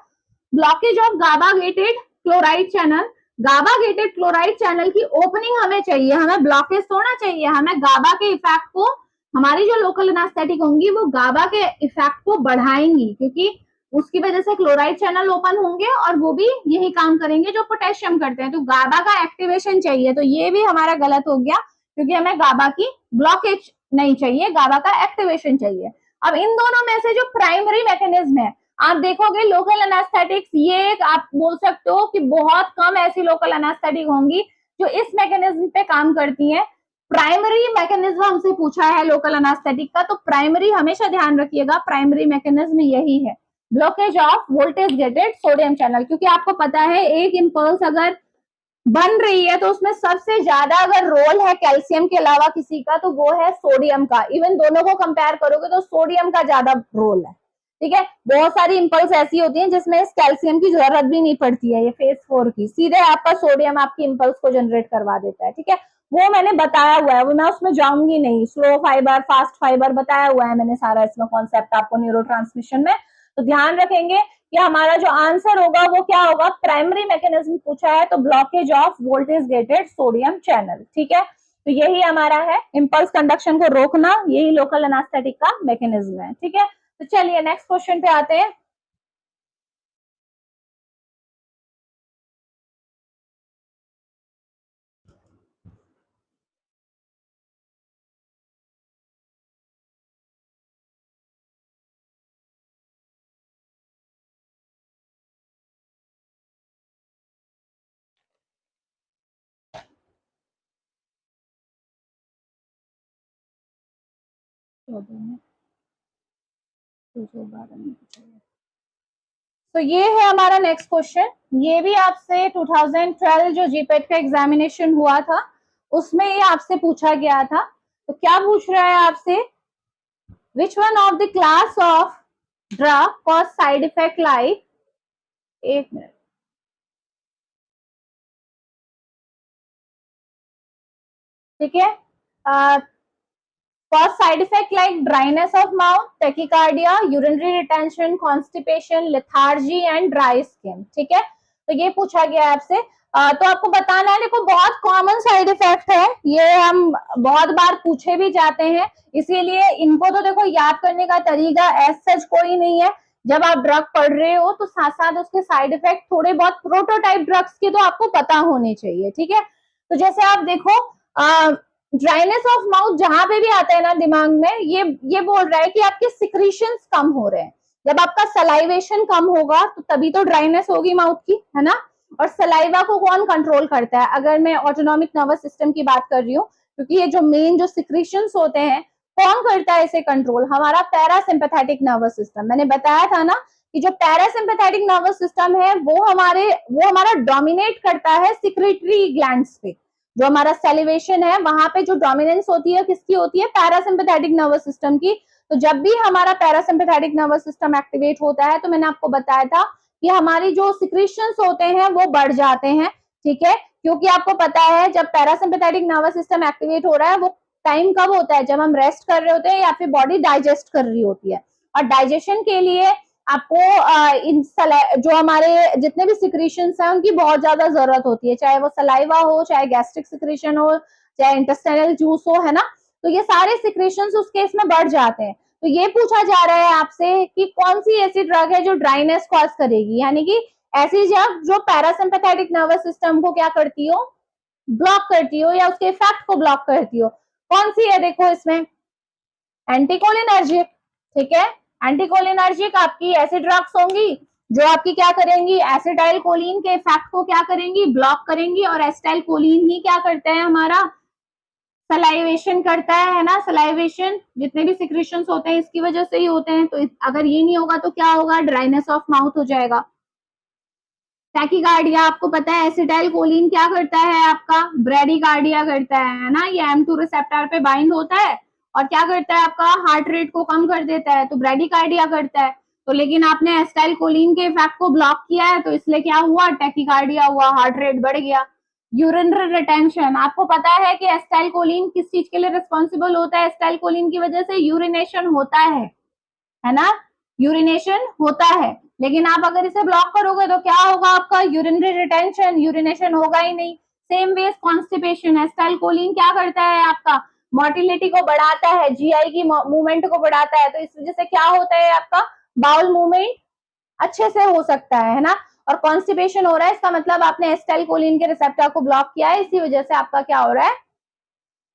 Blockage of GABA gated chloride channel, GABA gated chloride channel की ओपनिंग हमें चाहिए, हमें ब्लॉकेज होना चाहिए, हमें गाबा के इफेक्ट को, हमारी जो लोकल एनेस्थेटिक होंगी वो गाबा के इफेक्ट को बढ़ाएंगी, क्योंकि उसकी वजह से क्लोराइड चैनल ओपन होंगे और वो भी यही काम करेंगे जो पोटेशियम करते हैं। तो गाबा का एक्टिवेशन चाहिए, तो ये भी हमारा गलत हो गया, क्योंकि हमें गाबा की ब्लॉकेज नहीं चाहिए, गाबा का एक्टिवेशन चाहिए। अब इन दोनों में से जो प्राइमरी मैकेनिज्म है, आप देखोगे लोकल एनेस्थेटिक्स, ये एक आप बोल सकते हो कि बहुत कम ऐसी लोकल एनेस्थेटिक होंगी जो इस मैकेनिज्म पे काम करती हैं। प्राइमरी मैकेनिज्म हमसे पूछा है लोकल एनेस्थेटिक का, तो प्राइमरी हमेशा ध्यान रखिएगा, प्राइमरी मैकेनिज्म यही है, blockage of voltage gated sodium channel. क्योंकि आपको पता है एक इंपल्स अगर बन रही है तो उसमें सबसे ज्यादा अगर रोल है कैल्शियम के अलावा किसी का, तो वो है सोडियम का। इवन दोनों को कंपेयर करोगे तो सोडियम का ज्यादा रोल है, ठीक है। बहुत सारी इंपल्स ऐसी होती हैं जिसमें इस कैल्शियम की जरूरत भी नहीं पड़ती है, ये फेज 4 की, सीधे आपका सोडियम आपकी इंपल्स को जनरेट करवा देता है, ठीक है। वो मैंने बताया हुआ है, वो मैं उसमें जाऊंगी नहीं, स्लो फाइबर फास्ट फाइबर बताया हुआ है मैंने सारा इसमें कॉन्सेप्ट आपको न्यूरोट्रांसमिशन में। तो ध्यान रखेंगे कि हमारा जो आंसर होगा वो क्या होगा, प्राइमरी मैकेनिज्म पूछा है तो blockage of voltage gated sodium channel. ठीक है, तो यही हमारा है इंपल्स कंडक्शन को रोकना, यही लोकल एनास्थेटिक का मैकेनिज्म है। ठीक है, तो चलिए नेक्स्ट क्वेश्चन पे आते हैं। तो ये है हमारा नेक्स्ट क्वेश्चन। ये भी आपसे 2012 जो जीपेट का एग्जामिनेशन हुआ था उसमें ये आपसे पूछा गया था। तो क्या पूछ रहा है आपसे, which one of the class of drug cause side effect like, एक मिनट, ठीक है, cause side effect like dryness of mouth, tachycardia, urinary retention, constipation, lethargy and dry skin। ठीक है, तो ये पूछा गया है आपसे। तो आपको बताना है, देखो बहुत कॉमन साइड इफेक्ट है ये, हम बहुत बार पूछे भी जाते हैं, इसीलिए इनको तो देखो याद करने का तरीका एज सच कोई नहीं है। जब आप ड्रग पढ़ रहे हो तो साथ साथ उसके साइड इफेक्ट थोड़े बहुत प्रोटोटाइप ड्रग्स के तो आपको पता होने चाहिए। ठीक है, तो जैसे आप देखो ड्राइनेस ऑफ माउथ जहां पे भी आता है ना दिमाग में, ये बोल रहा है कि आपके सिक्रीशंस कम हो रहे हैं। जब आपका सलाइवेशन कम होगा तो तभी तो ड्राइनेस होगी माउथ की, है ना। और सलाइवा को कौन कंट्रोल करता है, अगर मैं ऑटोनॉमिक नर्वस सिस्टम की बात कर रही हूँ, क्योंकि ये जो मेन जो सिक्रीशंस होते हैं कौन करता है इसे कंट्रोल, हमारा पैरासिम्पैथेटिक नर्वस सिस्टम। मैंने बताया था ना कि जो पैरासिम्पैथेटिक नर्वस सिस्टम है वो हमारा डोमिनेट करता है सिक्रेटरी ग्लैंड्स पे। जो हमारा सेलिवेशन है वहां पे जो डोमिनेंस होती है किसकी होती है, पैरासिम्पैथेटिक नर्वस सिस्टम की। तो जब भी हमारा पैरासिम्पैथेटिक नर्वस सिस्टम एक्टिवेट होता है तो मैंने आपको बताया था कि हमारी जो सिक्रीशंस होते हैं वो बढ़ जाते हैं। ठीक है, क्योंकि आपको पता है जब पैरासिम्पैथेटिक नर्वस सिस्टम एक्टिवेट हो रहा है वो टाइम कब होता है, जब हम रेस्ट कर रहे होते हैं या फिर बॉडी डाइजेस्ट कर रही होती है। और डाइजेशन के लिए आपको इन जो हमारे जितने भी सिक्रीशंस हैं उनकी बहुत ज्यादा जरूरत होती है, चाहे वो सलाइवा हो, चाहे गैस्ट्रिक सिक्रीशन हो, चाहे इंटेस्टाइनल जूस हो, है ना। तो ये सारे सिक्रीशंस उस केस में बढ़ जाते हैं। तो ये पूछा जा रहा है आपसे कि कौन सी ऐसी ड्रग है जो ड्राइनेस कॉज करेगी, यानी कि ऐसी ड्रग जो पैरासिम्पैथेटिक नर्वस सिस्टम को क्या करती हो, ब्लॉक करती हो या उसके इफेक्ट को ब्लॉक करती हो। कौन सी है, देखो इसमें एंटीकोलिनर्जिक। ठीक है, एंटीकोलिनर्जिक आपकी ऐसी ड्रग्स होंगी जो आपकी क्या करेंगी, एसिटाइल कोलिन के इफेक्ट को क्या करेंगी, ब्लॉक करेंगी। और एसिटाइल कोलिन ही क्या करता है, हमारा सलाइवेशन करता है ना। सलाइवेशन जितने भी सिक्रीशंस होते हैं इसकी वजह से ही होते हैं। तो अगर ये नहीं होगा तो क्या होगा, ड्राइनेस ऑफ माउथ हो जाएगा। टैकीकार्डिया, आपको पता है एसिटाइल कोलिन क्या करता है, आपका ब्रेडिकार्डिया करता है ना। ये M2 रिसेप्टर पे बाइंड होता है और क्या करता है, आपका हार्ट रेट को कम कर देता है, तो ब्रेडिकार्डिया करता है। तो लेकिन आपने एसिटाइल कोलिन के इफेक्ट को ब्लॉक किया है तो इसलिए क्या हुआ, टैकीकार्डिया हुआ, हार्ट रेट बढ़ गया। यूरिनरी रिटेंशन, आपको पता है कि एसिटाइल कोलिन किस चीज के लिए रिस्पॉन्सिबल होता है, एसिटाइल कोलिन की वजह से यूरिनेशन होता है ना, यूरिनेशन होता है। लेकिन आप अगर इसे ब्लॉक करोगे तो क्या होगा, आपका यूरिनरी रिटेंशन, यूरिनेशन होगा ही नहीं। Same ways constipation, acetylcholine क्या करता है, आपका मोटिलिटी को बढ़ाता है, जीआई की मूवमेंट को बढ़ाता है। तो इस वजह से क्या होता है, आपका बाउल मूवमेंट अच्छे से हो सकता है ना। और कॉन्स्टिपेशन हो रहा है इसका मतलब आपने एसिटाइल कोलिन के रिसेप्टर को ब्लॉक किया है, इसी वजह से आपका क्या हो रहा है,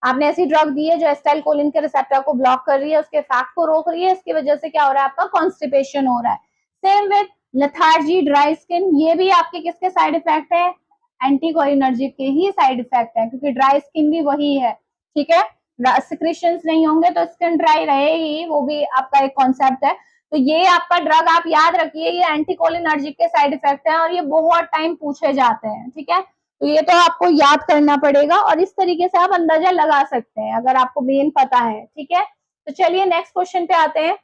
आपने ऐसी ड्रग दी है जो एसिटाइल कोलिन के रिसेप्टर को ब्लॉक कर रही है, उसके फैक्ट को रोक रही है, इसकी वजह से क्या हो रहा है, आपका कॉन्स्टिपेशन हो रहा है। Same with lethargy, dry skin, ये भी आपके किसके साइड इफेक्ट है, एंटीकोलिनर्जिक के ही साइड इफेक्ट है, क्योंकि ड्राई स्किन भी वही है। ठीक है, सिक्रीशंस नहीं होंगे तो स्किन ड्राई रहेगी, वो भी आपका एक कॉन्सेप्ट है। तो ये आपका ड्रग आप याद रखिए, ये एंटीकोलिनर्जिक के साइड इफेक्ट है और ये बहुत टाइम पूछे जाते हैं। ठीक है, तो ये तो आपको याद करना पड़ेगा और इस तरीके से आप अंदाजा लगा सकते हैं अगर आपको मेन पता है। ठीक है, तो चलिए नेक्स्ट क्वेश्चन पे आते हैं।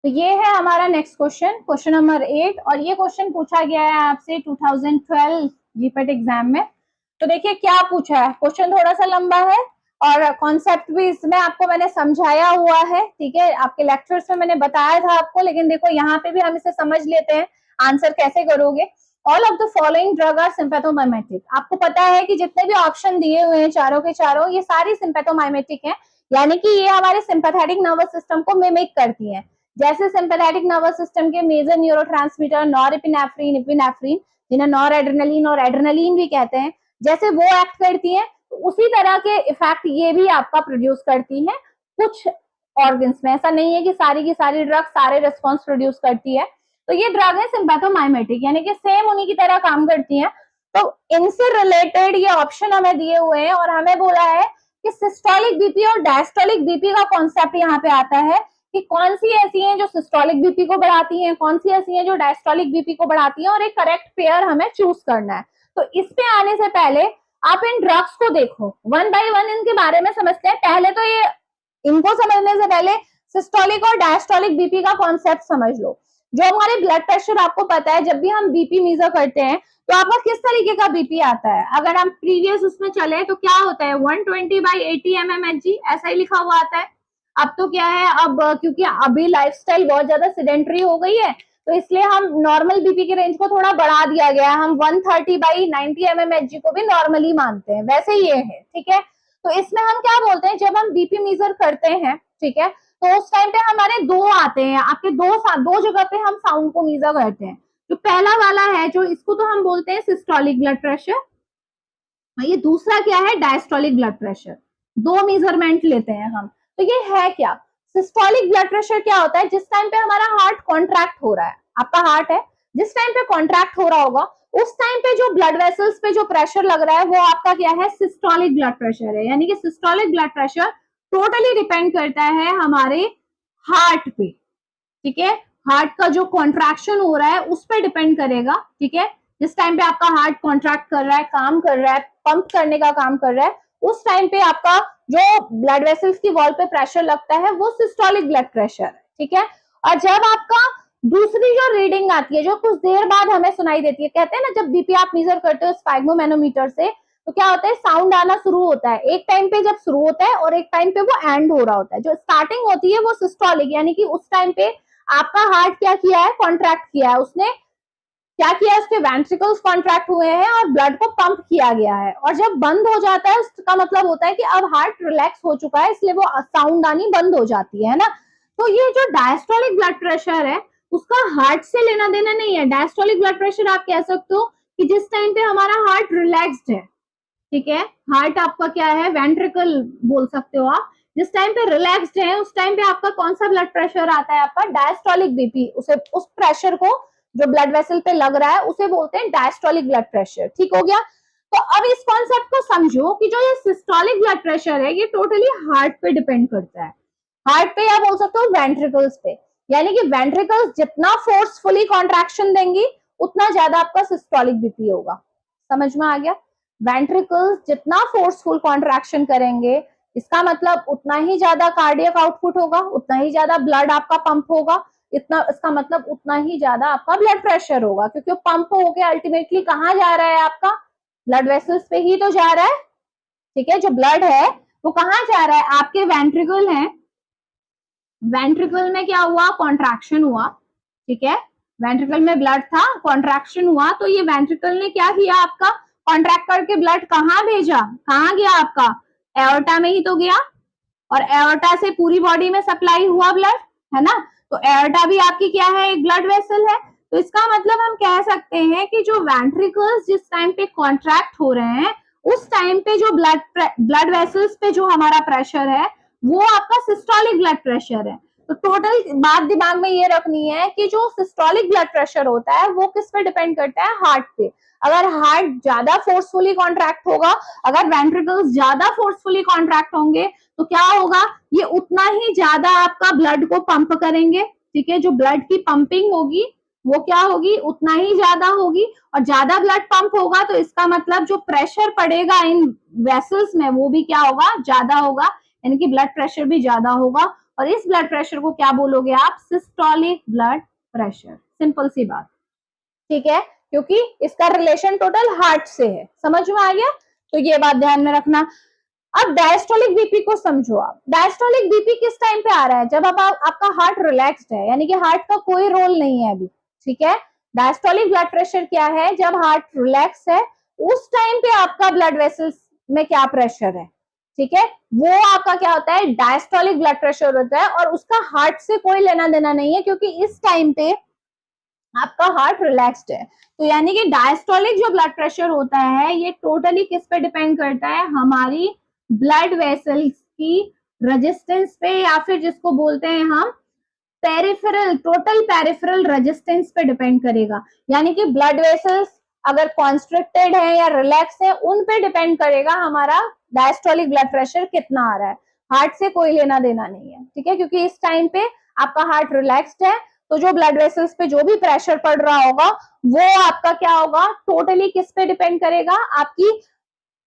तो ये है हमारा नेक्स्ट क्वेश्चन, क्वेश्चन नंबर 8, और ये क्वेश्चन पूछा गया है आपसे 2012 जीपेट एग्जाम में। तो देखिए क्या पूछा है, क्वेश्चन थोड़ा सा लंबा है और कॉन्सेप्ट भी इसमें आपको मैंने समझाया हुआ है, ठीक है, आपके लेक्चर्स में मैंने बताया था आपको, लेकिन देखो यहाँ पे भी हम इसे समझ लेते हैं, आंसर कैसे करोगे। All of the following drug are sympathomimetic. आपको पता है कि जितने भी ऑप्शन दिए हुए हैं चारों के चारों, ये सारी सिंपैथोमाइमेटिक हैं, यानी कि ये हमारे सिंपैथेटिक नर्वस सिस्टम को मिमिक करती हैं। जैसे सिंपैथेटिक नर्वस सिस्टम के मेजर न्यूरोट्रांसमीटर नॉरएपिनेफ्रिन, एपिनेफ्रिन, जिन्हें नॉर एड्रेनलिन और एड्रेनलिन भी कहते हैं, जैसे वो एक्ट करती हैं, तो उसी तरह के इफेक्ट ये भी आपका प्रोड्यूस करती हैं कुछ ऑर्गन्स में। ऐसा नहीं है कि सारी की सारी ड्रग सारे रिस्पॉन्स प्रोड्यूस करती है। तो ये ड्रग है सिंपैथोमाइमेटिक, यानी कि सेम उन्हीं की तरह काम करती हैं। तो इनसे रिलेटेड ये ऑप्शन हमें दिए हुए हैं और हमें बोला है कि सिस्टोलिक बीपी और डायस्टोलिक बीपी का कॉन्सेप्ट यहाँ पे आता है कि कौन सी ऐसी हैं जो सिस्टोलिक बीपी को बढ़ाती हैं, कौन सी ऐसी हैं जो डायस्टोलिक बीपी को बढ़ाती हैं, और एक करेक्ट पेयर हमें चूज करना है। तो इस पे आने से पहले आप इन ड्रग्स को देखो, वन बाय वन इनके बारे में समझते हैं। पहले तो ये इनको समझने से पहले सिस्टोलिक और डायस्टोलिक बीपी का कॉन्सेप्ट समझ लो। जो हमारे ब्लड प्रेशर, आपको पता है जब भी हम बीपी मेजर करते हैं तो आपका किस तरीके का बीपी आता है। अगर हम प्रीवियस उसमें चले तो क्या होता है, 120/80 mmHg ऐसा ही लिखा हुआ आता है। अब तो क्या है, अब क्योंकि अभी लाइफस्टाइल बहुत ज्यादा सिडेंटरी हो गई है, तो इसलिए हम नॉर्मल बीपी के रेंज को थोड़ा बढ़ा दिया गया है। हम 130/90 mmHg को भी नॉर्मली मानते हैं, वैसे ये है, ठीक है। तो इसमें हम क्या बोलते हैं, जब हम बीपी मेजर करते हैं, ठीक है, तो उस टाइम पे हमारे दो आते हैं, आपके दो जगह पे हम साउंड को मेजर करते हैं। जो पहला वाला है, जो इसको तो हम बोलते हैं सिस्टोलिक ब्लड प्रेशर, ये दूसरा क्या है, डायस्टोलिक ब्लड प्रेशर। दो मेजरमेंट लेते हैं हम। तो ये है क्या, सिस्टोलिक ब्लड प्रेशर क्या होता है, जिस टाइम पे हमारा हार्ट कॉन्ट्रैक्ट हो रहा है, आपका हार्ट है, जिस टाइम पे कॉन्ट्रैक्ट हो रहा होगा उस टाइम पे जो ब्लड वेसल्स पे जो प्रेशर लग रहा है वो आपका क्या है, सिस्टोलिक ब्लड प्रेशर है। यानी कि systolic blood pressure totally depend करता है हमारे हार्ट पे, ठीक है। हार्ट का जो कॉन्ट्रैक्शन हो रहा है उस पर डिपेंड करेगा, ठीक है। जिस टाइम पे आपका हार्ट कॉन्ट्रैक्ट कर रहा है, काम कर रहा है, पंप करने का काम कर रहा है, उस टाइम पे आपका जो ब्लड वेसल्स की वॉल पे प्रेशर लगता है वो सिस्टोलिक ब्लड प्रेशर है, ठीक है। और जब आपका दूसरी जो रीडिंग आती है, जो कुछ देर बाद हमें सुनाई देती है, कहते हैं ना जब बीपी आप मेजर करते हो स्फैग्मोमेनोमीटर से, तो क्या होता है, साउंड आना शुरू होता है। एक टाइम पे जब शुरू होता है और एक टाइम पे वो एंड हो रहा होता है। जो स्टार्टिंग होती है वो सिस्टोलिक, यानी कि उस टाइम पे आपका हार्ट क्या किया है, कॉन्ट्रैक्ट किया है, उसने क्या किया, उसके वेंट्रिकल्स कॉन्ट्रैक्ट हुए हैं और ब्लड को पंप किया गया है। और जब बंद हो जाता है उसका मतलब होता है कि अब हार्ट रिलैक्स हो चुका है, इसलिए वो साउंड आनी बंद हो जाती है ना। तो ये जो डायस्टोलिक ब्लड प्रेशर है उसका हार्ट से लेना देना नहीं है। डायस्टोलिक ब्लड प्रेशर आप कह सकते हो कि जिस टाइम पे हमारा हार्ट रिलैक्स्ड है, ठीक है, हार्ट आपका क्या है, वेंट्रिकल बोल सकते हो आप, जिस टाइम पे रिलैक्स्ड है उस टाइम पे आपका कौन सा ब्लड प्रेशर आता है, आपका डायस्टोलिक बीपी। उसे उस प्रेशर को जो ब्लड वेसल पे लग रहा है उसे बोलते हैं डायस्टोलिक ब्लड प्रेशर, ठीक हो गया। तो अब इस कॉन्सेप्ट को समझो कि जो ये सिस्टोलिक ब्लड प्रेशर है ये टोटली हार्ट पे डिपेंड करता है। हार्ट पे या बोल सकते हो वेंट्रिकल्स पे, यानी कि वेंट्रिकल्स जितना फोर्सफुली कॉन्ट्रैक्शन देंगी उतना ज्यादा आपका सिस्टोलिक बीपी होगा। समझ में आ गया, वेंट्रिकल्स जितना फोर्सफुल कॉन्ट्रैक्शन करेंगे इसका मतलब उतना ही ज्यादा कार्डियक आउटपुट होगा, उतना ही ज्यादा ब्लड आपका पंप होगा, इतना इसका मतलब उतना ही ज्यादा आपका ब्लड प्रेशर होगा, क्योंकि पंप होके अल्टीमेटली कहाँ जा रहा है, आपका ब्लड वेसल्स पे ही तो जा रहा है, ठीक है। जो ब्लड है वो कहाँ जा रहा है, आपके वेंट्रिकल है, वेंट्रिकल में क्या हुआ, कॉन्ट्रैक्शन हुआ, ठीक है, वेंट्रिकल में ब्लड था, कॉन्ट्रैक्शन हुआ, तो ये वेंट्रिकल ने क्या किया, आपका कॉन्ट्रैक्ट करके ब्लड कहाँ भेजा, कहाँ गया, आपका एओर्टा में ही तो गया, और एओर्टा से पूरी बॉडी में सप्लाई हुआ ब्लड, है ना। तो एओर्टा भी आपकी क्या है, एक ब्लड वेसल है। तो इसका मतलब हम कह सकते हैं कि जो वेंट्रिकल्स जिस टाइम पे कॉन्ट्रैक्ट हो रहे हैं उस टाइम पे जो ब्लड वेसल्स पे जो हमारा प्रेशर है वो आपका सिस्टोलिक ब्लड प्रेशर है। तो टोटल बात दिमाग में ये रखनी है कि जो सिस्टोलिक ब्लड प्रेशर होता है वो किस पे डिपेंड करता है, हार्ट पे। अगर हार्ट ज्यादा फोर्सफुली कॉन्ट्रैक्ट होगा, अगर वेंट्रिकल्स ज्यादा फोर्सफुली कॉन्ट्रैक्ट होंगे तो क्या होगा, ये उतना ही ज्यादा आपका ब्लड को पंप करेंगे, ठीक है। जो ब्लड की पंपिंग होगी वो क्या होगी, उतना ही ज्यादा होगी, और ज्यादा ब्लड पंप होगा तो इसका मतलब जो प्रेशर पड़ेगा इन वेसल्स में वो भी क्या होगा, ज्यादा होगा, यानी कि ब्लड प्रेशर भी ज्यादा होगा। और इस ब्लड प्रेशर को क्या बोलोगे आप? Systolic blood pressure. सिंपल सी बात, ठीक है, क्योंकि इसका रिलेशन टोटल हार्ट से है। समझ में आ गया? तो ये बात ध्यान में रखना। अब डायस्टोलिक बीपी को समझो आप। डायस्टोलिक बीपी किस टाइम पे आ रहा है? जब आपका हार्ट रिलैक्स्ड है, यानी कि हार्ट का कोई रोल नहीं है अभी, ठीक है। डायस्टोलिक ब्लड प्रेशर क्या है? जब हार्ट रिलैक्स है उस टाइम पे आपका ब्लड वेसल्स में क्या प्रेशर है, ठीक है, वो आपका क्या होता है? डायस्टोलिक ब्लड प्रेशर होता है, और उसका हार्ट से कोई लेना देना नहीं है, क्योंकि इस टाइम पे आपका हार्ट रिलैक्स्ड है। तो यानी कि डायस्टोलिक जो ब्लड प्रेशर होता है ये टोटली किस पे डिपेंड करता है? हमारी ब्लड वेसल्स की रेजिस्टेंस पे, या फिर जिसको बोलते हैं हम पेरिफेरल, टोटल पेरिफेरल रेजिस्टेंस पे डिपेंड करेगा। यानी कि ब्लड वेसल्स अगर कॉन्स्ट्रिक्टेड है या रिलैक्स है, उन पे डिपेंड करेगा हमारा डायस्टोलिक ब्लड प्रेशर कितना आ रहा है। हार्ट से कोई लेना देना नहीं है, ठीक है, क्योंकि इस टाइम पे आपका हार्ट रिलैक्स्ड है, तो जो ब्लड वेसल्स पे जो भी प्रेशर पड़ रहा होगा वो आपका क्या होगा? टोटली किस पे डिपेंड करेगा? आपकी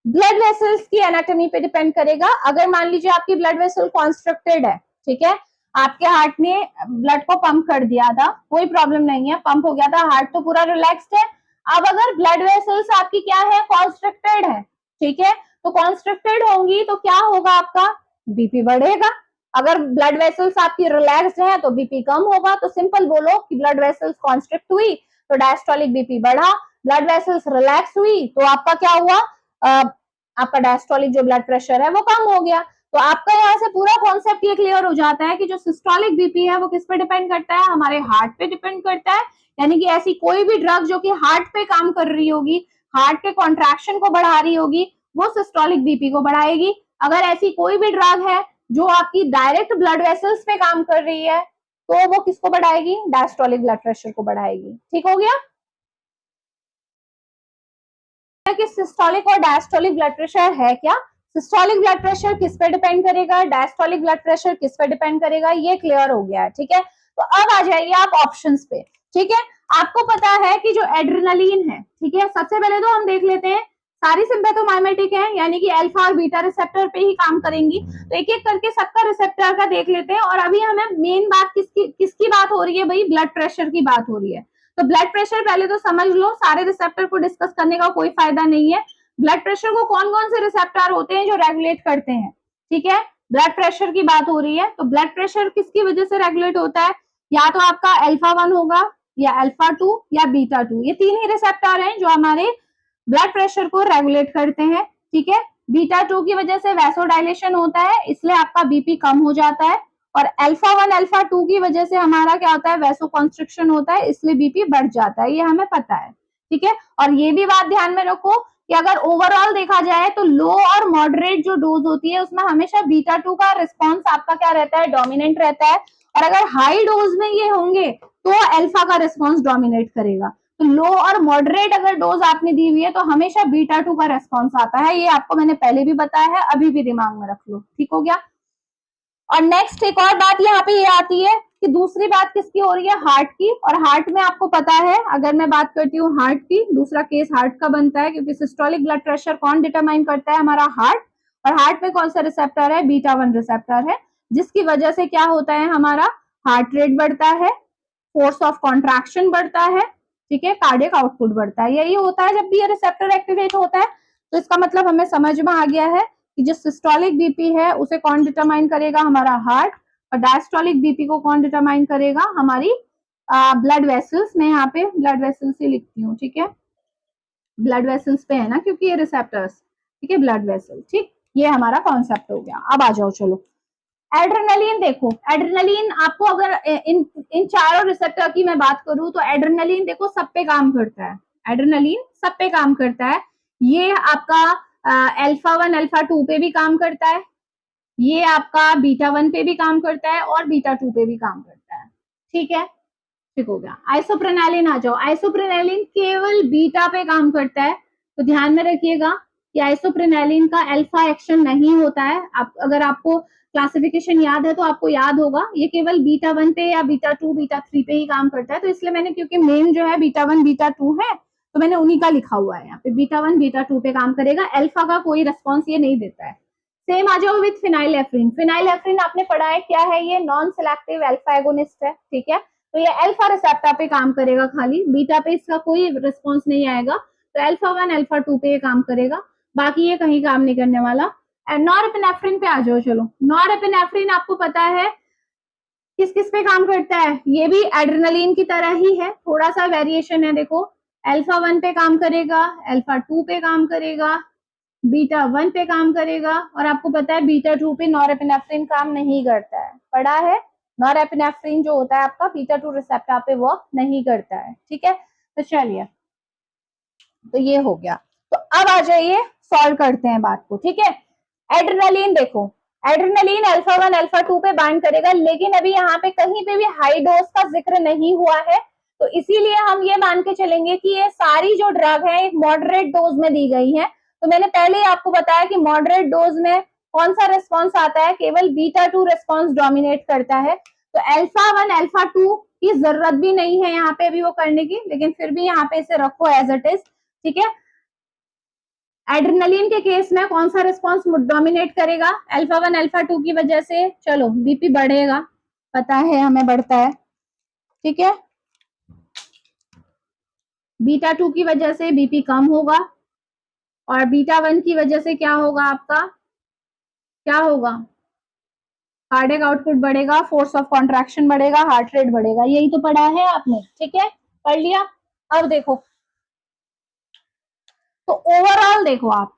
ब्लड वेसल्स की एनाटॉमी पे डिपेंड करेगा। अगर मान लीजिए आपकी ब्लड वेसल कॉन्स्ट्रक्टेड है, ठीक है, आपके हार्ट ने ब्लड को पंप कर दिया था, कोई प्रॉब्लम नहीं है, पंप हो गया था, हार्ट तो पूरा रिलैक्स्ड है। अब अगर ब्लड वेसल्स आपकी क्या है? कॉन्स्ट्रक्टेड है, ठीक है, तो कॉन्स्ट्रक्टेड होंगी तो क्या होगा? आपका बीपी बढ़ेगा। अगर ब्लड वेसल्स आपकी रिलैक्स्ड है तो बीपी कम होगा। तो सिंपल बोलो कि ब्लड वेसल्स कॉन्स्ट्रिक्ट हुई तो डायस्टोलिक बीपी बढ़ा, ब्लड वेसल्स रिलैक्स हुई तो आपका क्या हुआ? आपका डायस्टोलिक जो ब्लड प्रेशर है वो कम हो गया। तो आपका यहाँ से पूरा कॉन्सेप्ट ये क्लियर हो जाता है कि जो सिस्टोलिक बीपी है वो किस पे डिपेंड करता है? हमारे हार्ट पे डिपेंड करता है। यानी कि ऐसी कोई भी ड्रग जो कि हार्ट पे काम कर रही होगी, हार्ट के कॉन्ट्रैक्शन को बढ़ा रही होगी, वो सिस्टोलिक बीपी को बढ़ाएगी। अगर ऐसी कोई भी ड्रग है जो आपकी डायरेक्ट ब्लड वेसल्स पे काम कर रही है तो वो किसको बढ़ाएगी? डायस्टोलिक ब्लड प्रेशर को बढ़ाएगी। ठीक हो गया कि सिस्टोलिक और डायस्टोलिक ब्लड प्रेशर है क्या? सिस्टोलिक ब्लड प्रेशर किस पे डिपेंड करेगा, डायस्टोलिक ब्लड प्रेशर किस पे डिपेंड करेगा, ये क्लियर हो गया है। ठीक है, तो अब आ जाइए आप ऑप्शंस पे। ठीक है, आपको पता है कि जो एड्रेनलिन है, ठीक है, सबसे पहले तो हम देख लेते हैं सारी सिंपैथोमाइमेटिक है, यानी कि अल्फा और बीटा रिसेप्टर पे ही काम करेंगी। तो एक एक करके सबका रिसेप्टर का देख लेते हैं। और अभी हमें मेन बात किसकी बात हो रही है भाई? ब्लड प्रेशर की बात हो रही है। तो ब्लड प्रेशर पहले तो समझ लो, सारे रिसेप्टर को डिस्कस करने का कोई फायदा नहीं है। ब्लड प्रेशर को कौन कौन से रिसेप्टर होते हैं जो रेगुलेट करते हैं? ठीक है, ब्लड प्रेशर की बात हो रही है, तो ब्लड प्रेशर किसकी वजह से रेगुलेट होता है? या तो आपका अल्फा 1 होगा, या अल्फा 2, या बीटा 2। ये तीन ही रिसेप्टर हैं जो हमारे ब्लड प्रेशर को रेगुलेट करते हैं। ठीक है, बीटा 2 की वजह से वैसोडाइलेशन होता है, इसलिए आपका बीपी कम हो जाता है। और अल्फा 1 अल्फा 2 की वजह से हमारा क्या होता है? वैसो कॉन्स्ट्रिक्शन होता है, इसलिए बीपी बढ़ जाता है, ये हमें पता है। ठीक है, और ये भी बात ध्यान में रखो कि अगर ओवरऑल देखा जाए तो लो और मॉडरेट जो डोज होती है उसमें हमेशा बीटा 2 का रिस्पॉन्स आपका क्या रहता है? डोमिनेंट रहता है। और अगर हाई डोज में ये होंगे तो अल्फा का रिस्पॉन्स डोमिनेट करेगा। तो लो और मॉडरेट अगर डोज आपने दी हुई है तो हमेशा बीटा 2 का रेस्पॉन्स आता है। ये आपको मैंने पहले भी बताया है, अभी भी दिमाग में रख लो। ठीक हो गया। और नेक्स्ट एक और बात यहाँ पे ये आती है कि दूसरी बात किसकी हो रही है? हार्ट की। और हार्ट में आपको पता है, अगर मैं बात करती हूँ हार्ट की, दूसरा केस हार्ट का बनता है, क्योंकि सिस्टोलिक ब्लड प्रेशर कौन डिटरमाइन करता है? हमारा हार्ट। और हार्ट में कौन सा रिसेप्टर है? बीटा 1 रिसेप्टर है, जिसकी वजह से क्या होता है? हमारा हार्ट रेट बढ़ता है, फोर्स ऑफ कॉन्ट्रैक्शन बढ़ता है, ठीक है, कार्डियक आउटपुट बढ़ता है। यही होता है जब भी ये रिसेप्टर एक्टिवेट होता है। तो इसका मतलब हमें समझ में आ गया है कि जो सिस्टोलिक बीपी है उसे कौन डिटरमाइन करेगा? हमारा हार्ट। और डायस्टोलिक बीपी को कौन डिटरमाइन करेगा? हमारी ब्लड वेसल्स। मैं यहाँ पे ब्लड वेसल्स ही लिखती हूँ, ठीक है, ब्लड वेसल्स पे है ना, क्योंकि ये रिसेप्टर्स, ठीक है, ब्लड वेसल। ठीक, ये हमारा कॉन्सेप्ट हो गया। अब आ जाओ चलो एड्रेनलिन देखो। एड्रेनलिन आपको अगर इन चारों रिसेप्टर की मैं बात करूं तो एड्रेनलिन देखो सब पे काम करता है। एड्रेनलिन सब पे काम करता है। ये आपका अल्फा 1 अल्फा 2 पे भी काम करता है, ये आपका बीटा 1 पे भी काम करता है, और बीटा 2 पे भी काम करता है। ठीक है, ठीक हो गया। आइसोप्रेनालिन आ जाओ। आइसोप्रेनालिन केवल बीटा पे काम करता है, तो ध्यान में रखिएगा कि आइसोप्रेनालिन का अल्फा एक्शन नहीं होता है। अगर आपको क्लासिफिकेशन याद है तो आपको याद होगा, ये केवल बीटा 1 पे या बीटा 2 बीटा 3 पे ही काम करता है। तो इसलिए मैंने, क्योंकि मेन जो है बीटा 1 बीटा 2 है, तो मैंने उन्हीं का लिखा हुआ है यहाँ पे। बीटा 1 बीटा 2 पे काम करेगा, अल्फा का कोई रिस्पॉन्स ये नहीं देता है। सेम आ जाओ विथ फिनाइलेफ्रिन। फिनाइलेफ्रिन आपने पढ़ा है क्या है, ये नॉन सिलेक्टिव अल्फा एगोनिस्ट है, ठीक है। तो ये अल्फा रिसेप्टर पे काम करेगा खाली, बीटा पे इसका कोई रिस्पॉन्स नहीं आएगा। तो अल्फा 1 अल्फा 2 पे ये काम करेगा, बाकी ये कहीं काम नहीं करने वाला। नॉरएपिनेफ्रिन पे आ जाओ। चलो, नॉरएपिनेफ्रिन आपको पता है किस किस पे काम करता है, ये भी एड्रेनलिन की तरह ही है, थोड़ा सा वेरिएशन है। देखो, अल्फा 1 पे काम करेगा, अल्फा 2 पे काम करेगा, बीटा 1 पे काम करेगा, और आपको पता है बीटा 2 पे नॉरएपिनेफ्रिन काम नहीं करता है, पढ़ा है। नॉरएपिनेफ्रिन जो होता है आपका बीटा 2 रिसेप्टर पे वर्क नहीं करता है, ठीक है। तो चलिए, तो ये हो गया। तो अब आ जाइए, सॉल्व करते हैं बात को, ठीक है। एड्रेनलिन देखो, एड्रेनलिन अल्फा 1 अल्फा 2 पे बाइंड करेगा, लेकिन अभी यहाँ पे कहीं पे भी हाई डोज का जिक्र नहीं हुआ है, तो इसीलिए हम ये मान के चलेंगे कि ये सारी जो ड्रग है एक मॉडरेट डोज में दी गई है। तो मैंने पहले ही आपको बताया कि मॉडरेट डोज में कौन सा रिस्पॉन्स आता है, केवल बीटा 2 रिस्पॉन्स डोमिनेट करता है। तो अल्फा 1 अल्फा 2 की जरूरत भी नहीं है यहाँ पे अभी वो करने की, लेकिन फिर भी यहाँ पे इसे रखो एज इट इज, ठीक है। एड्रेनलिन के केस में कौन सा रिस्पॉन्स डोमिनेट करेगा, अल्फा 1 अल्फा 2 की वजह से। चलो, बीपी बढ़ेगा, पता है हमें बढ़ता है, ठीक है। बीटा 2 की वजह से बीपी कम होगा, और बीटा 1 की वजह से क्या होगा आपका, क्या होगा, कार्डियक आउटपुट बढ़ेगा, फोर्स ऑफ कॉन्ट्रैक्शन बढ़ेगा, हार्ट रेट बढ़ेगा। यही तो पढ़ा है आपने, ठीक है, पढ़ लिया। अब देखो, तो ओवरऑल देखो आप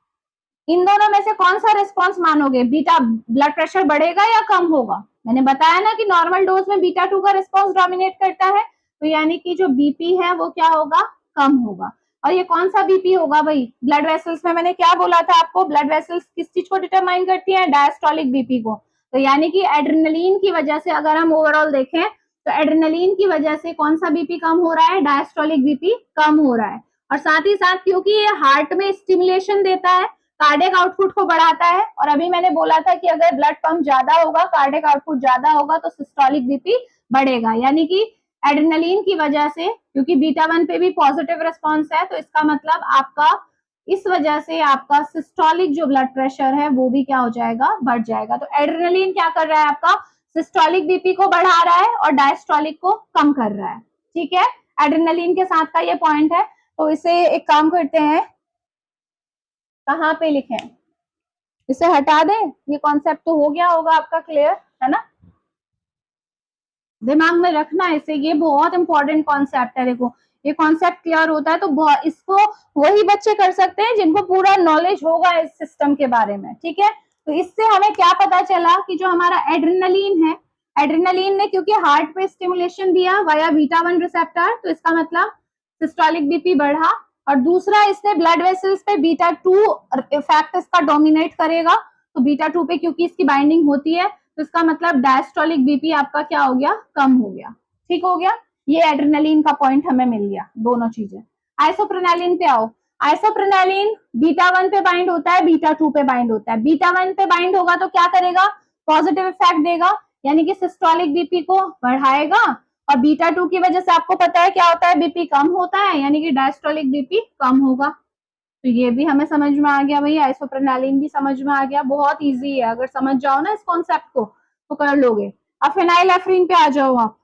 इन दोनों में से कौन सा रिस्पॉन्स मानोगे, बीटा ब्लड प्रेशर बढ़ेगा या कम होगा। मैंने बताया ना कि नॉर्मल डोज में बीटा 2 का रिस्पॉन्स डोमिनेट करता है, तो यानी कि जो बीपी है वो क्या होगा, कम होगा। और ये कौन सा बीपी होगा भाई, ब्लड वेसल्स में मैंने क्या बोला था आपको, ब्लड वेसल्स किस चीज को डिटरमाइन करती है, डायस्टोलिक बीपी को। तो यानी कि एड्रेनलिन की वजह से अगर हम ओवरऑल देखें, तो एड्रेनलिन की वजह से कौन सा बीपी कम हो रहा है, डायस्टोलिक बीपी कम हो रहा है। और साथ ही साथ क्योंकि ये हार्ट में स्टिमुलेशन देता है, कार्डियक आउटपुट को बढ़ाता है, और अभी मैंने बोला था कि अगर ब्लड पंप ज्यादा होगा, कार्डियक आउटपुट ज्यादा होगा, तो सिस्टोलिक बीपी बढ़ेगा। यानी कि एड्रेनलिन की वजह से, क्योंकि बीटा 1 पे भी पॉजिटिव रिस्पॉन्स है, तो इसका मतलब आपका इस वजह से आपका सिस्टोलिक जो ब्लड प्रेशर है वो भी क्या हो जाएगा, बढ़ जाएगा। तो एड्रेनलिन क्या कर रहा है, आपका सिस्टोलिक बीपी को बढ़ा रहा है और डायस्टोलिक को कम कर रहा है, ठीक है। एड्रेनलिन के साथ का ये पॉइंट है। तो इसे एक काम करते हैं, कहाँ पे लिखें, इसे हटा दें, ये कॉन्सेप्ट तो हो गया होगा आपका क्लियर, है ना, दिमाग में रखना इसे, ये बहुत इंपॉर्टेंट कॉन्सेप्ट है। देखो, ये कॉन्सेप्ट क्लियर होता है तो इसको वही बच्चे कर सकते हैं जिनको पूरा नॉलेज होगा इस सिस्टम के बारे में, ठीक है। तो इससे हमें क्या पता चला कि जो हमारा एड्रेनलिन है, एड्रेनलिन ने क्योंकि हार्ट पे स्टिमुलेशन दिया वाया बीटा 1 रिसेप्टर, तो इसका मतलब सिस्टोलिक बीपी बढ़ा। और दूसरा, इसने ब्लड वेसल्स पे बीटा 2 इफेक्ट इसका डोमिनेट करेगा, तो बीटा 2 पे क्योंकि इसकी बाइंडिंग होती है, तो इसका मतलब डायस्टोलिक बीपी आपका क्या हो गया, कम हो गया, ठीक हो गया। ये एड्रेनलिन का पॉइंट हमें मिल गया, दोनों चीजें। आइसोप्रेनालिन पे आओ। आइसोप्रेनालिन बीटा 1 पे बाइंड होता है, बीटा 2 पे बाइंड होता है। बीटा 1 पे बाइंड होगा तो क्या करेगा, पॉजिटिव इफेक्ट देगा, यानी कि सिस्टोलिक बीपी को बढ़ाएगा, और बीटा 2 की वजह से आपको पता है क्या होता है, बीपी कम होता है, यानी कि डायस्टोलिक बीपी कम होगा। तो ये भी हमें समझ में आ गया भाई, आइसोप्रेनालिन भी समझ में आ गया, बहुत इजी है, अगर समझ जाओ ना इस कॉन्सेप्ट को तो कर लोगे। अब फिनाइलेफ्रिन पे आ जाओ आप,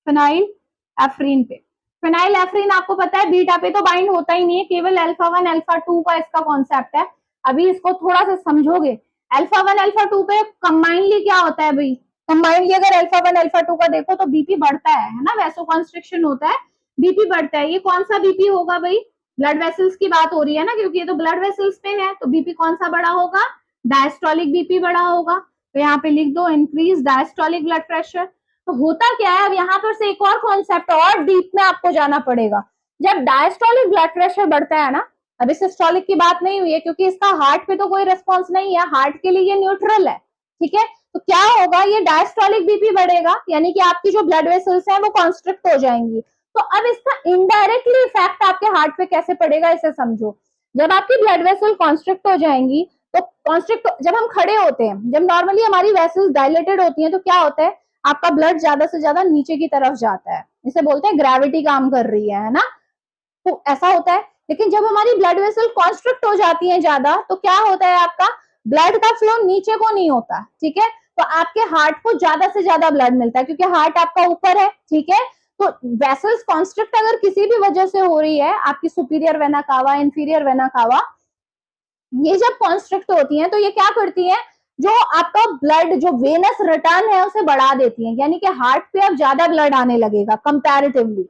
फिनाइलेफ्रिन पे। फिनाइलेफ्रिन आपको पता है बीटा पे तो बाइंड होता ही नहीं है, केवल अल्फा 1 अल्फा 2 का इसका कॉन्सेप्ट है। अभी इसको थोड़ा सा समझोगे, अल्फा 1 अल्फा 2 पे कंबाइनली क्या होता है भाई, कंबाइनली अगर अल्फा 1 अल्फा 2 का देखो तो बीपी बढ़ता है ना, वैसोकॉन्स्ट्रिक्शन होता है, बीपी बढ़ता है। ये कौन सा बीपी होगा भाई, ब्लड वेसल्स की बात हो रही है ना, क्योंकि ये तो ब्लड वेसल्स पे है, तो बीपी कौन सा बड़ा होगा, डायस्टोलिक बीपी बड़ा होगा। तो यहाँ पे लिख दो इंक्रीज डायस्टोलिक ब्लड प्रेशर। तो होता क्या है, अब यहाँ पर से एक और कॉन्सेप्ट और डीप में आपको जाना पड़ेगा। जब डायस्टोलिक ब्लड प्रेशर बढ़ता है ना, अभी सिस्टोलिक की बात नहीं हुई है क्योंकि इसका हार्ट पे तो कोई रेस्पॉन्स नहीं है, हार्ट के लिए ये न्यूट्रल है, ठीक है। तो क्या होगा, ये डायस्टोलिक बीपी बढ़ेगा, यानी कि आपकी जो ब्लड वेसल्स हैं वो कॉन्स्ट्रिक्ट हो जाएंगी। तो अब इसका इनडायरेक्टली इफेक्ट आपके हार्ट पे कैसे पड़ेगा, इसे समझो। जब आपकी ब्लड वेसल कॉन्स्ट्रिक्ट हो जाएंगी, तो कॉन्स्ट्रिक्ट जब हम खड़े होते हैं, जब नॉर्मली हमारी वेसल्स डायलेटेड होती हैं, तो क्या होता है, आपका ब्लड ज्यादा से ज्यादा नीचे की तरफ जाता है, इसे बोलते हैं ग्रेविटी काम कर रही है ना, तो ऐसा होता है। लेकिन जब हमारी ब्लड वेसल कॉन्स्ट्रिक्ट हो जाती है ज्यादा, तो क्या होता है, आपका ब्लड का फ्लो नीचे को नहीं होता, ठीक है। तो आपके हार्ट को ज्यादा से ज्यादा ब्लड मिलता है क्योंकि हार्ट आपका ऊपर है, ठीक है। तो वेसल्स कॉन्स्ट्रिक्ट अगर किसी भी वजह से हो रही है, आपकी superior vena cava, inferior vena cava, ये जब कॉन्स्ट्रिक्ट होती हैं तो ये क्या करती हैं, जो आपका ब्लड जो वेनस रिटर्न है उसे बढ़ा देती हैं, यानी कि हार्ट पे अब ज्यादा ब्लड आने लगेगा कंपैरेटिवली।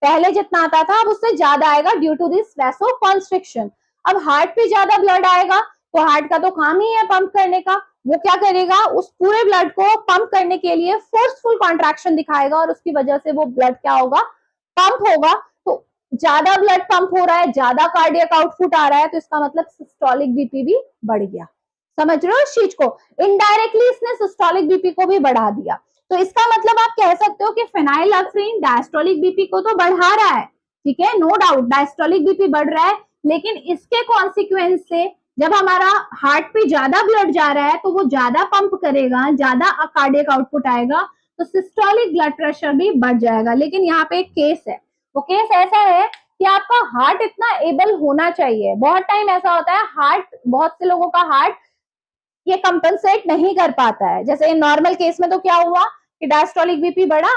पहले जितना आता था अब उससे ज्यादा आएगा due to this vasoconstriction. अब हार्ट पे ज्यादा ब्लड आएगा तो हार्ट का तो काम ही है पंप करने का, वो क्या करेगा, उस पूरे ब्लड को पंप करने के लिए फोर्सफुल कॉन्ट्रैक्शन दिखाएगा और उसकी वजह से वो ब्लड क्या होगा, पंप होगा। तो ज्यादा ब्लड पंप हो रहा है, ज्यादा कार्डियक आउटपुट आ रहा है, तो इसका मतलब सिस्टोलिक बीपी भी बढ़ गया। समझ रहे हो इस चीज को, इनडायरेक्टली इसने सिस्टोलिक बीपी को भी बढ़ा दिया। तो इसका मतलब आप कह सकते हो कि फेनाइलएल्फ्रीन डायस्टोलिक बीपी को तो बढ़ा रहा है, ठीक है, नो डाउट डायस्टोलिक बीपी बढ़ रहा है, लेकिन इसके कॉन्सिक्वेंस से जब हमारा हार्ट पे ज्यादा ब्लड जा रहा है तो वो ज्यादा पंप करेगा, ज्यादा कार्डियक आउटपुट आएगा, तो सिस्टोलिक ब्लड प्रेशर भी बढ़ जाएगा। लेकिन यहाँ पे एक केस है, वो केस ऐसा है कि आपका हार्ट इतना एबल होना चाहिए। बहुत टाइम ऐसा होता है हार्ट, बहुत से लोगों का हार्ट ये कंपनसेट नहीं कर पाता है। जैसे नॉर्मल केस में तो क्या हुआ कि डायस्टोलिक बीपी बढ़ा,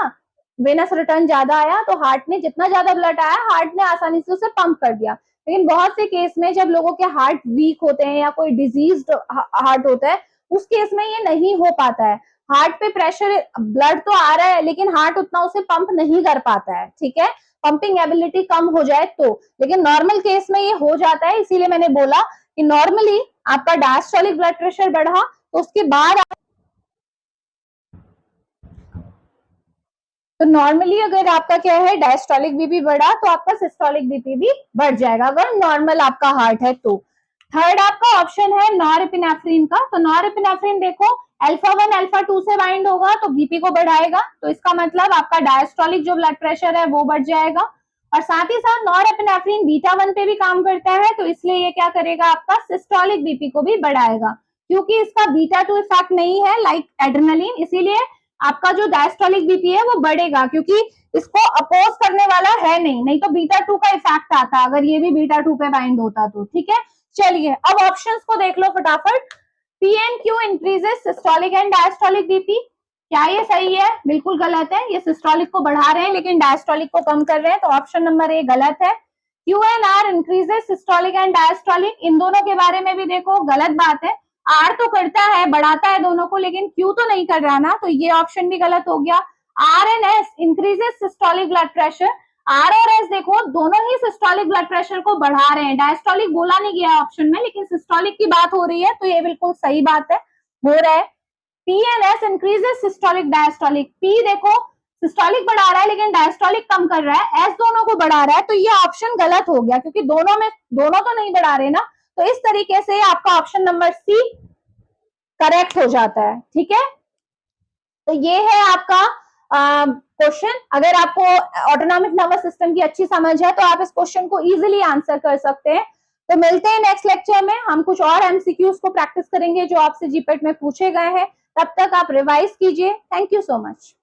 वेनस रिटर्न ज्यादा आया, तो हार्ट ने जितना ज्यादा ब्लड आया हार्ट ने आसानी से उसे पंप कर दिया। लेकिन बहुत से केस में जब लोगों के हार्ट वीक होते हैं या कोई डिजीज हार्ट होता है, उस केस में ये नहीं हो पाता है। हार्ट पे प्रेशर, ब्लड तो आ रहा है लेकिन हार्ट उतना उसे पंप नहीं कर पाता है, ठीक है, पंपिंग एबिलिटी कम हो जाए तो। लेकिन नॉर्मल केस में ये हो जाता है, इसीलिए मैंने बोला कि नॉर्मली आपका डायस्टोलिक ब्लड प्रेशर बढ़ा तो उसके बाद तो नॉर्मली अगर आपका क्या है डायस्टोलिक बीपी बढ़ा तो आपका सिस्टोलिक बीपी भी बढ़ जाएगा अगर नॉर्मल आपका हार्ट है तो। थर्ड आपका ऑप्शन है नॉरएपिनेफ्रिन का। तो नॉरएपिनेफ्रिन देखो अल्फा 1 अल्फा 2 से बाइंड होगा तो बीपी को बढ़ाएगा, तो इसका मतलब आपका डायस्टोलिक जो ब्लड प्रेशर है वो बढ़ जाएगा। और साथ ही साथ नॉरएपिनेफ्रिन बीटा 1 पे भी काम करता है, तो इसलिए ये क्या करेगा, आपका सिस्टोलिक बीपी को भी बढ़ाएगा। क्योंकि इसका बीटा 2 इफेक्ट नहीं है लाइक एड्रेनालिन, इसीलिए आपका जो डायस्टोलिक बीपी है वो बढ़ेगा, क्योंकि इसको अपोज करने वाला है नहीं तो बीटा 2 का इफेक्ट आता अगर ये भी बीटा 2 पे बाइंड होता तो, ठीक है। चलिए अब ऑप्शंस को देख लो फटाफट। P and Q increases systolic and diastolic BP, क्या ये सही है? बिल्कुल गलत है, ये सिस्टोलिक को बढ़ा रहे हैं लेकिन डायस्टोलिक को कम कर रहे हैं, तो ऑप्शन नंबर ए गलत है। Q and R increases systolic and diastolic, इन दोनों के बारे में भी देखो गलत बात है। आर तो करता है, बढ़ाता है दोनों को, लेकिन क्यू तो नहीं कर रहा ना, तो ये ऑप्शन भी गलत हो गया। R and S increases systolic blood pressure, R और एस देखो दोनों ही सिस्टोलिक ब्लड प्रेशर को बढ़ा रहे हैं, डायस्टोलिक बोला नहीं गया ऑप्शन में, लेकिन सिस्टोलिक की बात हो रही है तो ये बिल्कुल सही बात है, हो रहा है। P and S increases systolic diastolic, P देखो सिस्टोलिक बढ़ा रहा है लेकिन डायस्टोलिक कम कर रहा है, एस दोनों को बढ़ा रहा है, तो ये ऑप्शन गलत हो गया क्योंकि दोनों तो नहीं बढ़ा रहे ना। तो इस तरीके से आपका ऑप्शन नंबर सी करेक्ट हो जाता है, ठीक है। तो ये है आपका क्वेश्चन। अगर आपको ऑटोनॉमिक नर्वस सिस्टम की अच्छी समझ है तो आप इस क्वेश्चन को इजीली आंसर कर सकते हैं। तो मिलते हैं नेक्स्ट लेक्चर में, हम कुछ और एमसीक्यूज को प्रैक्टिस करेंगे जो आपसे जीपेट में पूछे गए हैं। तब तक आप रिवाइज कीजिए। Thank you so much.